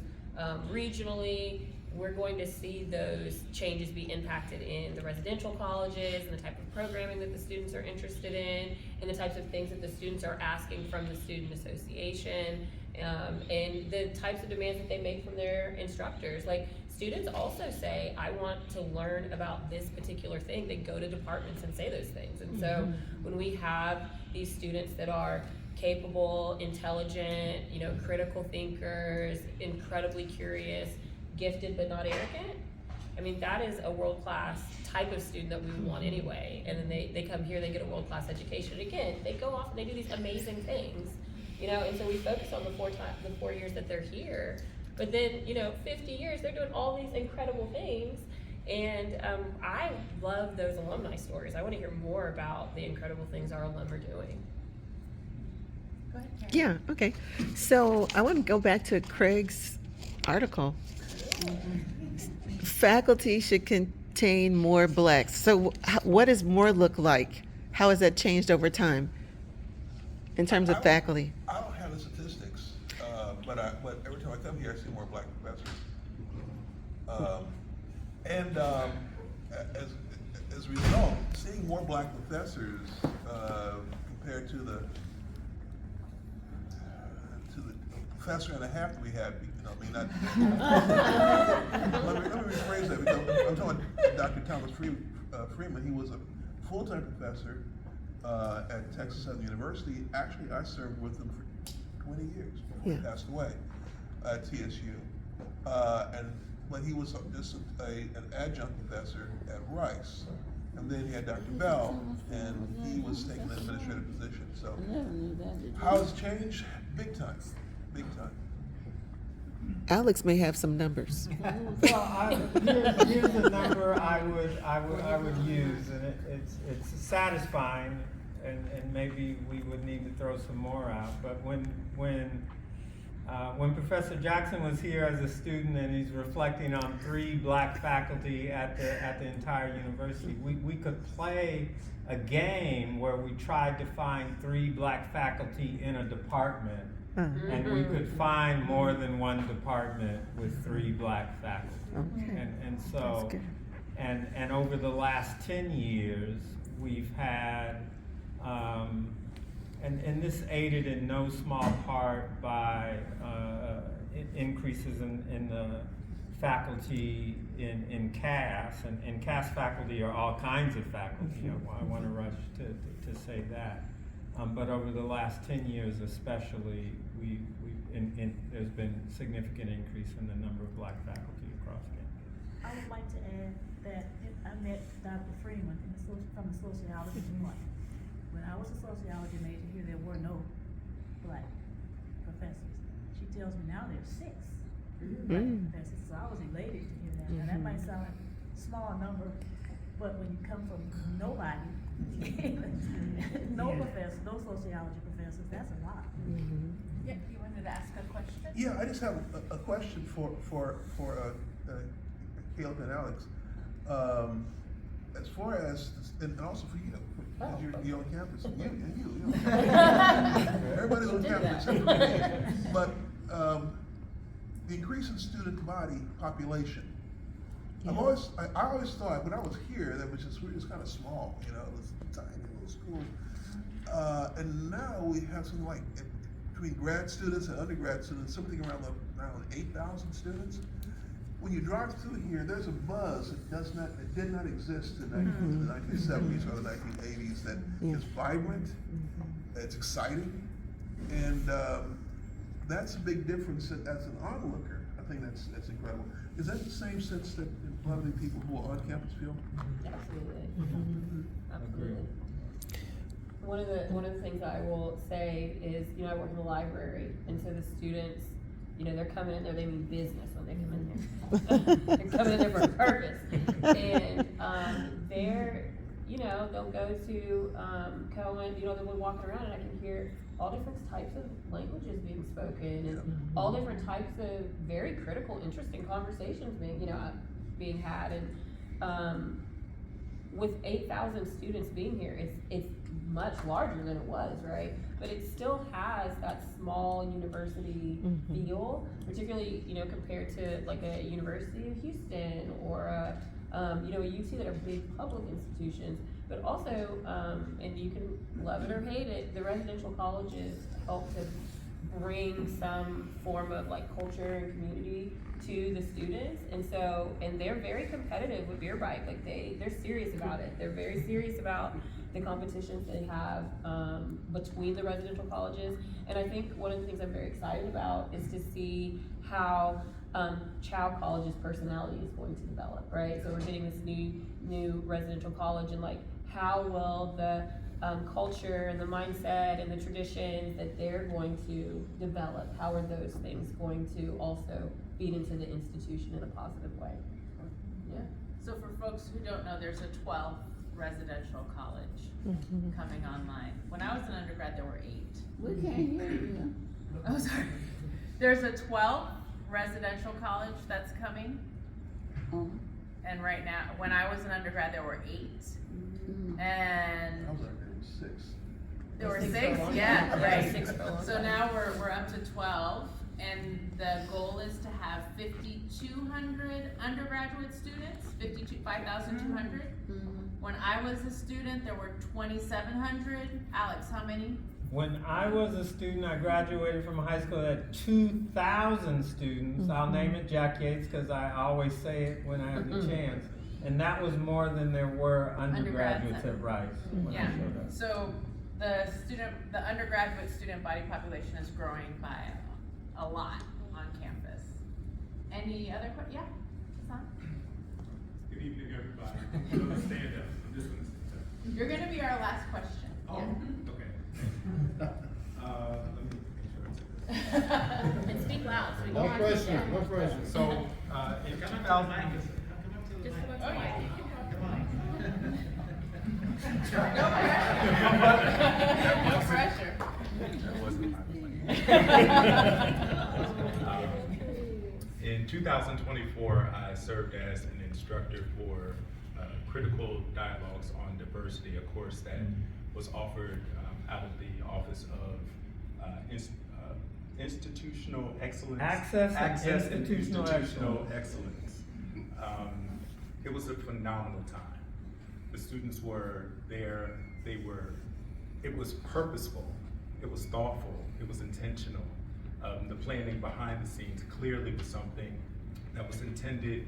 regionally, we're going to see those changes be impacted in the residential colleges and the type of programming that the students are interested in, and the types of things that the students are asking from the student association, and the types of demands that they make from their instructors. Like, students also say, I want to learn about this particular thing. They go to departments and say those things. And so when we have these students that are capable, intelligent, critical thinkers, incredibly curious, gifted but not arrogant, I mean, that is a world-class type of student that we would want anyway. And then they come here, they get a world-class education. And again, they go off and they do these amazing things, and so we focus on the 4 years that they're here. But then, 50 years, they're doing all these incredible things. And I love those alumni stories. I want to hear more about the incredible things our alum are doing. Go ahead, Karen. Yeah, okay. So I want to go back to Craig's article. Faculty should contain more blacks. So what does more look like? How has that changed over time in terms of faculty? I don't have the statistics, but every time I come here, I see more black professors. As a result, seeing more black professors compared to the professor and a half that we had, let me rephrase that, because I'm talking about Dr. Thomas Freeman. He was a full-time professor at Texas Southern University. Actually, I served with him for 20 years before he passed away at TSU. But he was just an adjunct professor at Rice. And then you had Dr. Bell, and he was taking an administrative position. So, how it's changed? Big time, big time. Alex may have some numbers. Well, here's a number I would use, and it's satisfying, and maybe we would need to throw some more out. But when Professor Jackson was here as a student, and he's reflecting on 3 black faculty at the entire university, we could play a game where we tried to find 3 black faculty in a department. And we could find more than one department with 3 black faculty. Okay. And so, and over the last 10 years, we've had, and this aided in no small part by increases in the faculty in CAS, and CAS faculty are all kinds of faculty. I want to rush to say that. But over the last 10 years especially, there's been significant increase in the number of black faculty across campus. I would like to add that I met Dr. Freeman from the sociology department. When I was a sociology major here, there were no black professors. She tells me now there's 6 black professors, so I was elated to hear that. Now that might sound like a small number, but when you come from nobody, no professor, no sociology professors, that's a lot. Yeah, you wanted to ask a question? Yeah, I just have a question for Caleb and Alex. As far as, and also for you, because you're on campus, you. Everybody's on campus except for me. But the increase in student body population. I always thought when I was here that was kind of small, it was a tiny little school. And now we have something like between grad students and undergrad students, something around 8,000 students. When you drive through here, there's a buzz that did not exist in the 1970s or the 1980s. That is vibrant, it's exciting, and that's a big difference. As an onlooker, I think that's incredible. Is that the same sense that a lot of the people who are on campus feel? Absolutely. Absolutely. One of the things I will say is, I work in the library, and so the students, they're coming in there, they mean business when they come in here. They're coming in there for a purpose. And they'll go to Cohen, they'll be walking around, and I can hear all different types of languages being spoken, and all different types of very critical, interesting conversations being had. And with 8,000 students being here, it's much larger than it was, right? But it still has that small university feel, particularly, compared to like a University of Houston or a UT that are big public institutions. But also, and you can love it or hate it, the residential colleges help to bring some form of like culture and community to the students. And they're very competitive with Beer Bike. Like they're serious about it. They're very serious about the competitions they have between the residential colleges. And I think one of the things I'm very excited about is to see how Chow College's personality is going to develop, right? So we're getting this new residential college, and like how will the culture and the mindset and the traditions that they're going to develop, how are those things going to also feed into the institution in a positive way? Yeah. So for folks who don't know, there's a 12th residential college coming online. When I was an undergrad, there were 8. We can't hear you. Oh, sorry. There's a 12th residential college that's coming. And right now, when I was an undergrad, there were 8. And I was like, there was 6. there were 6, for a long yeah, time. right. 6 for a long So time. now we're up to 12, And the goal is to have 5,200 undergraduate students, 5,200. When I was a student, there were 2,700. Alex, how many? When I was a student, I graduated from high school at 2,000 students. I'll name it Jack Yates because I always say it when I have the chance. And that was more than there were undergraduates at Rice when I Yeah. showed up. So the undergraduate student body population is growing by a lot on campus. Any other questions? Yeah, Hassan? Good evening, everybody. I'm gonna stand up. I'm just gonna stand up. You're gonna be our last question. Oh, okay. Let me make sure I take this. And speak loud. So we No can hear pressure, you. no pressure. So, in 2000, Just come up to the mic. No pressure. That wasn't my plan. In 2024, I served as an instructor for critical dialogues on diversity, a course that was offered out of the Office of Institutional Excellence. Access and and Institutional Excellence. It was a phenomenal time. The students were there, it was purposeful, it was thoughtful, it was intentional. The planning behind the scenes clearly was something that was intended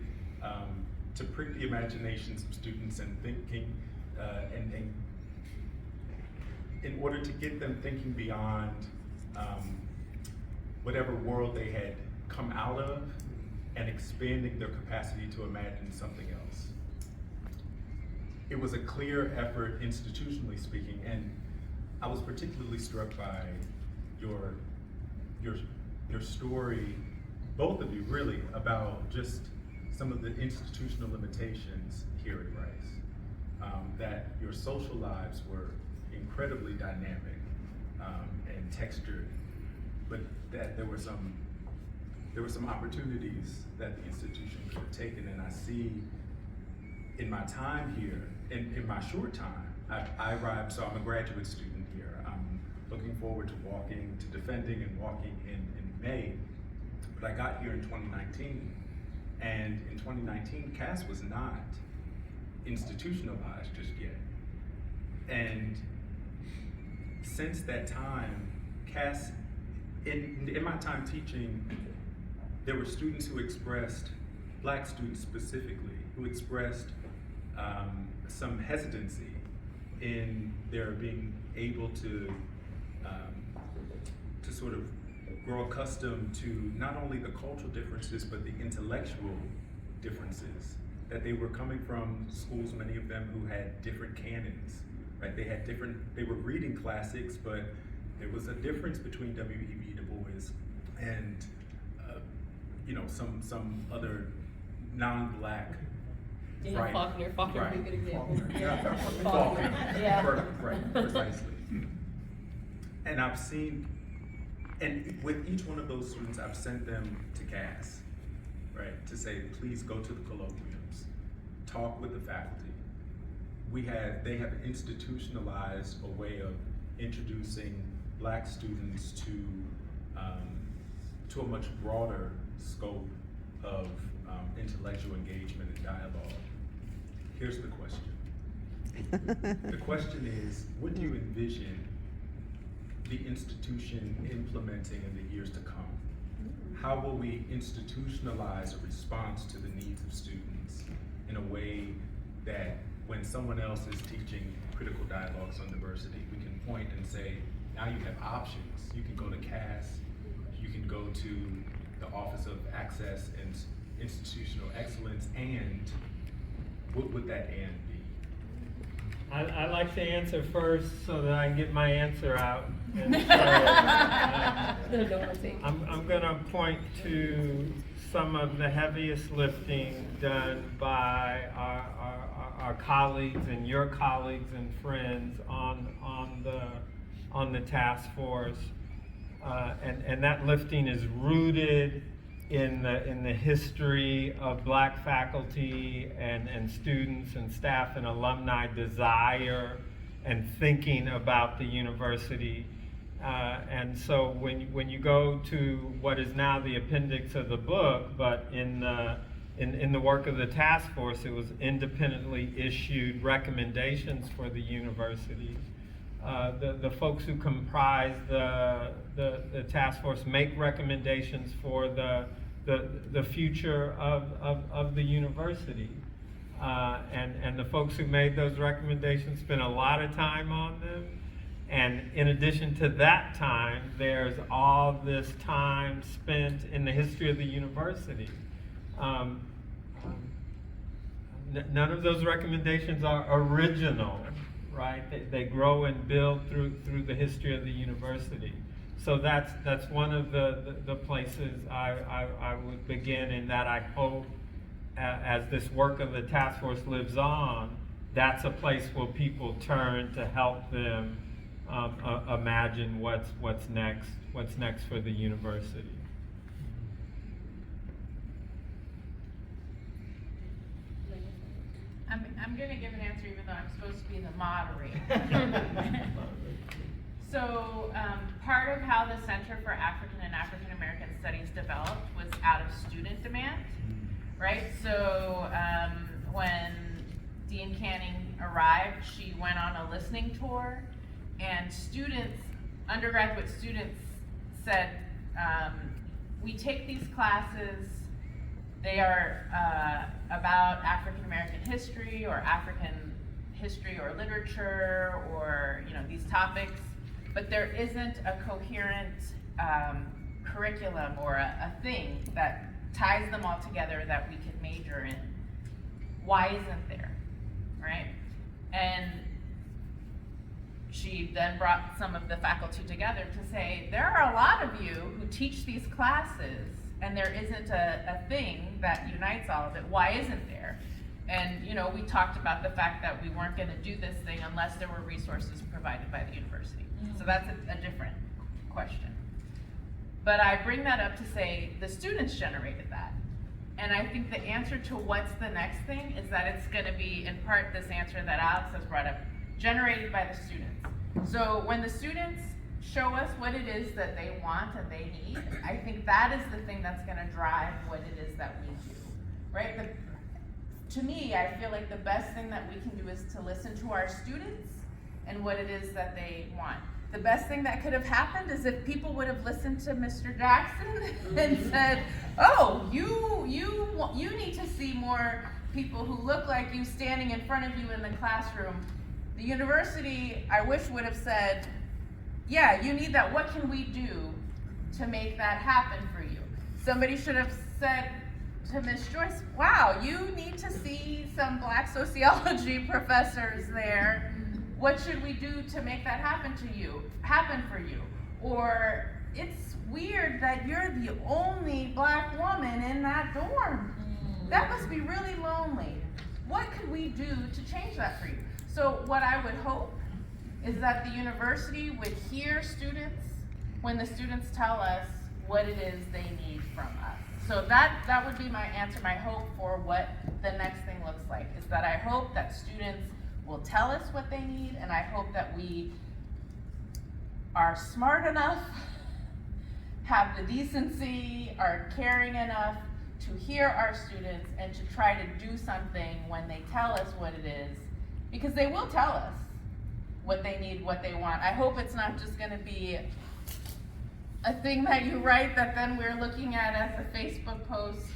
to prick the imaginations of students and thinking, and in order to get them thinking beyond whatever world they had come out of and expanding their capacity to imagine something else. It was a clear effort institutionally speaking, and I was particularly struck by your story, both of you really, about just some of the institutional limitations here at Rice. That your social lives were incredibly dynamic and textured, but that there were some opportunities that the institution could have taken, and I see in my time here, in my short time, I arrived, so I'm a graduate student here. I'm looking forward to defending and walking in May, but I got here in 2019, and in 2019, CAS was not institutionalized just yet. And since that time, CAS, in my time teaching, there were students who expressed, Black students specifically, who expressed some hesitancy in their being able to sort of grow accustomed to not only the cultural differences, but the intellectual differences. That they were coming from schools, many of them who had different canons, right? They were reading classics, but there was a difference between W.E.B. Du Bois and some other non-Black Daniel Faulkner. Faulkner would be a good example. Faulkner. Yeah. Right, precisely. And I've seen, and with each one of those students, I've sent them to CAS, right, to say, please go to the colloquiums, talk with the faculty. They have institutionalized a way of introducing Black students to a much broader scope of intellectual engagement and dialogue. Here's the question. The question is, what do you envision the institution implementing in the years to come? How will we institutionalize a response to the needs of students in a way that when someone else is teaching critical dialogues on diversity, we can point and say, now you have options. You can go to CAS, you can go to the Office of Access and Institutional Excellence, and what would that and be? I like to answer first so that I can get my answer out. And so, I'm going to point to some of the heaviest lifting done by our colleagues and your colleagues and friends on the task force, and that lifting is rooted in the history of Black faculty and students and staff and alumni desire and thinking about the university And so when you go to what is now the appendix of the book, but in the work of the task force, it was independently issued recommendations for the university. The folks who comprise the task force make recommendations for the future of the university. And the folks who made those recommendations spent a lot of time on them. And in addition to that time, there's all this time spent in the history of the university. None of those recommendations are original, right? They grow and build through the history of the university. So that's one of the places I would begin, in that I hope, as this work of the task force lives on, that's a place where people turn to help them imagine what's next for the university. I'm going to give an answer even though I'm supposed to be the moderator. So part of how the Center for African and African American Studies developed was out of student demand, right? So when Dean Canning arrived, she went on a listening tour, and students, undergraduate students, said, we take these classes, they are about African American history or African history or literature or these topics, but there isn't a coherent curriculum or a thing that ties them all together that we can major in. Why isn't there, right? And she then brought some of the faculty together to say, there are a lot of you who teach these classes and there isn't a thing that unites all of it. Why isn't there? And we talked about the fact that we weren't going to do this thing unless there were resources provided by the university. So that's a different question. But I bring that up to say the students generated that. And I think the answer to what's the next thing is that it's going to be, in part, this answer that Alex has brought up, generated by the students. So when the students show us what it is that they want and they need, I think that is the thing that's going to drive what it is that we do, right? To me, I feel like the best thing that we can do is to listen to our students and what it is that they want. The best thing that could have happened is if people would have listened to Mr. Jackson and said, oh, you need to see more people who look like you standing in front of you in the classroom. The university, I wish, would have said, yeah, you need that. What can we do to make that happen for you? Somebody should have said to Ms. Joyce, wow, you need to see some Black sociology professors there. What should we do to make that happen for you? Or it's weird that you're the only Black woman in that dorm. That must be really lonely. What could we do to change that for you? So what I would hope is that the university would hear students when the students tell us what it is they need from us. So that would be my answer, my hope for what the next thing looks like, is that I hope that students will tell us what they need, and I hope that we are smart enough, have the decency, are caring enough to hear our students and to try to do something when they tell us what it is, because they will tell us what they need, what they want. I hope it's not just going to be a thing that you write that then we're looking at as a Facebook post.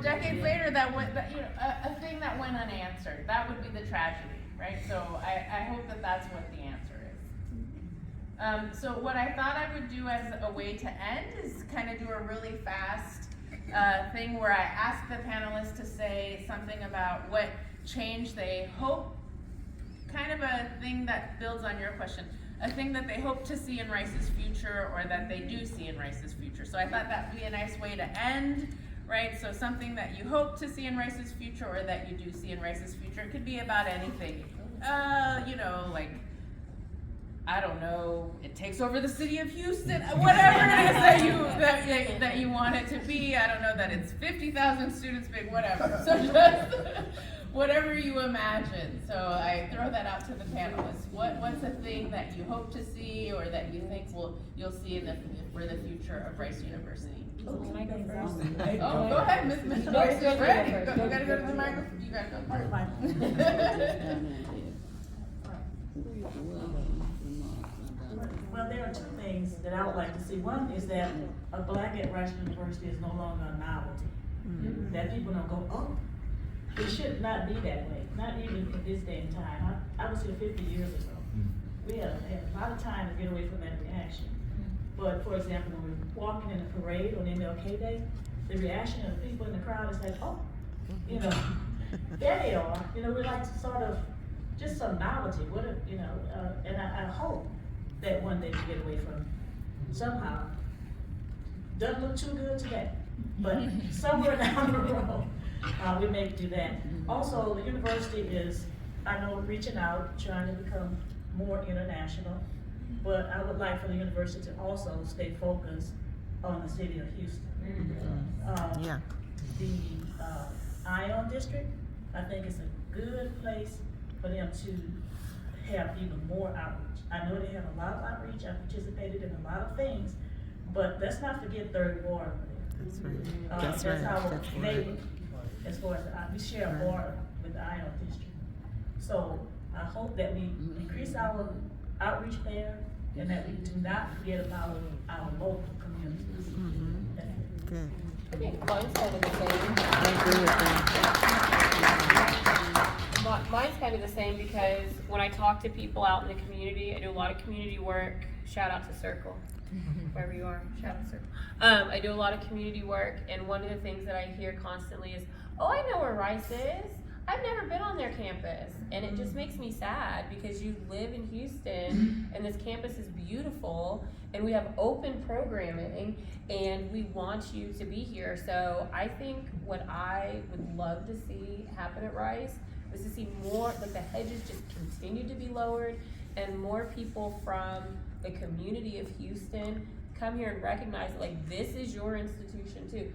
Decades later, a thing that went unanswered. That would be the tragedy, right? So I hope that that's what the answer is. So what I thought I would do as a way to end is kind of do a really fast thing where I ask the panelists to say something about what change they hope, kind of a thing that builds on your question, a thing that they hope to see in Rice's future or that they do see in Rice's future. So I thought that would be a nice way to end, right? So something that you hope to see in Rice's future or that you do see in Rice's future. It could be about anything. Like, I don't know, it takes over the city of Houston, whatever it is that you want it to be. I don't know, that it's 50,000 students big, whatever. So just whatever you imagine. So I throw that out to the panelists. What's a thing that you hope to see or that you think you'll see for the future of Rice University? Can I go first? Oh, go ahead, Ms. Joyce is ready. You gotta go to the microphone. You gotta go first. Well, there are two things that I would like to see. One is that a black at Rice University is no longer a novelty. That people don't go, oh, it should not be that way, not even in this day and time. I was here 50 years ago. We had a lot of time to get away from that reaction. But for example, when we're walking in a parade on MLK Day, the reaction of the people in the crowd is like, oh, you know, there they are. You know, we're like sort of just some novelty. What a, you know, and I hope that one day we get away from it. Somehow. Doesn't look too good today, but somewhere down the road, we may do that. Also, the university is, I know, reaching out, trying to become more international, but I would like for the university to also stay focused on the city of Houston. Yeah. The Ion district, I think it's a good place for them to have even more outreach. I know they have a lot of outreach. I participated in a lot of things, but let's not forget Third Ward over there. That's right. That's our neighbor, as far as we share a border with the Ion district. So I hope that we increase our outreach there and that we do not forget about our local communities. Good. I think mine's kind of the same. I agree with that. Mine's kind of the same because when I talk to people out in the community, I do a lot of community work. Shout out to Circle, wherever you are. Shout out to Circle. I do a lot of community work, and one of the things that I hear constantly is, "Oh, I know where Rice is. I've never been on their campus," and it just makes me sad because you live in Houston, and this campus is beautiful, and we have open programming, and we want you to be here. So I think what I would love to see happen at Rice is to see more, like the hedges just continue to be lowered, and more people from the community of Houston come here and recognize that, like, this is your institution too.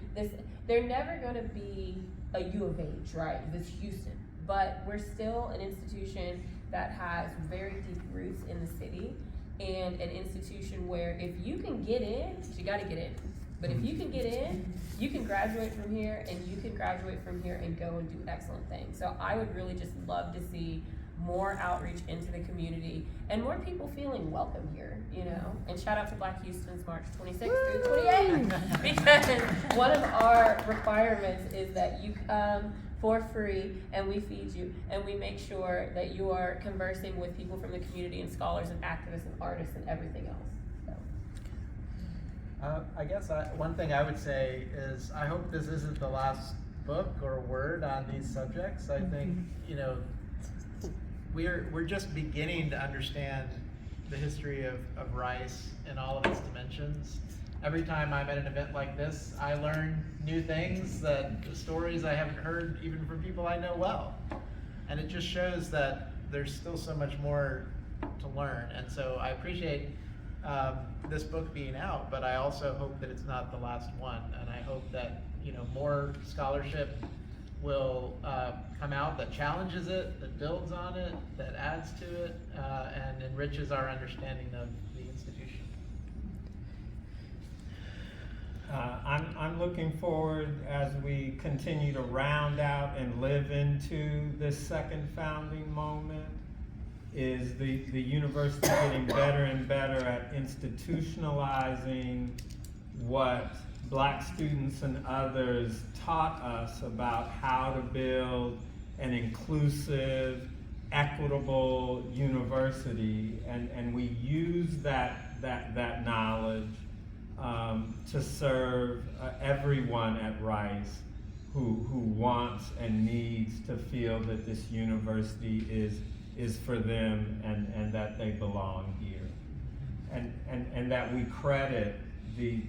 They're never gonna be a U of H, right? This Houston, but we're still an institution that has very deep roots in the city, and an institution where if you can get in, you gotta get in. But if you can get in, you can graduate from here, and you can graduate from here and go and do excellent things. So I would really just love to see more outreach into the community and more people feeling welcome here, you know? And shout out to Black Houston's March 26th through 28th, because one of our requirements is that you come for free and we feed you, and we make sure that you are conversing with people from the community and scholars and activists and artists and everything else. I guess one thing I would say is I hope this isn't the last book or word on these subjects. I think, you know, we're just beginning to understand the history of Rice in all of its dimensions. Every time I'm at an event like this, I learn new things, stories I haven't heard even from people I know well. And it just shows that there's still so much more to learn. And so I appreciate this book being out, but I also hope that it's not the last one. And I hope that, you know, more scholarship will come out that challenges it, that builds on it, that adds to it, and enriches our understanding of the institution. I'm looking forward as we continue to round out and live into this second founding moment, is the university getting better and better at institutionalizing what Black students and others taught us about how to build an inclusive, equitable university, and we use that knowledge to serve everyone at Rice who wants and needs to feel that this university is for them and that they belong here, and that we credit the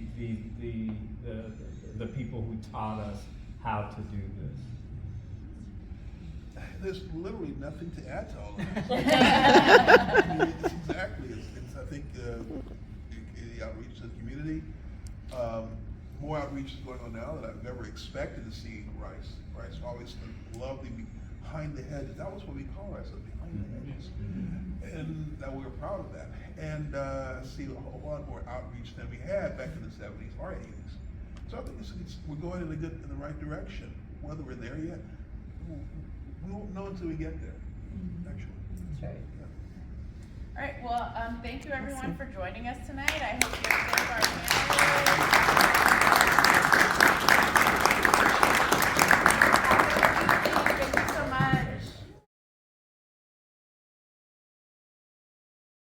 people who taught us how to do this. There's literally nothing to add to all of that. Exactly. I think the outreach to the community, more outreach is going on now that I've never expected to see in Rice. Rice always lovely, behind the hedges. That was what we call ourselves, behind the hedges. And that we were proud of that. And see a whole lot more outreach than we had back in the 70s or 80s. So I think we're going in the right direction. Whether we're there yet, we won't know until we get there, actually. That's right. All right, well, thank you everyone for joining us tonight. I hope you enjoyed our panel.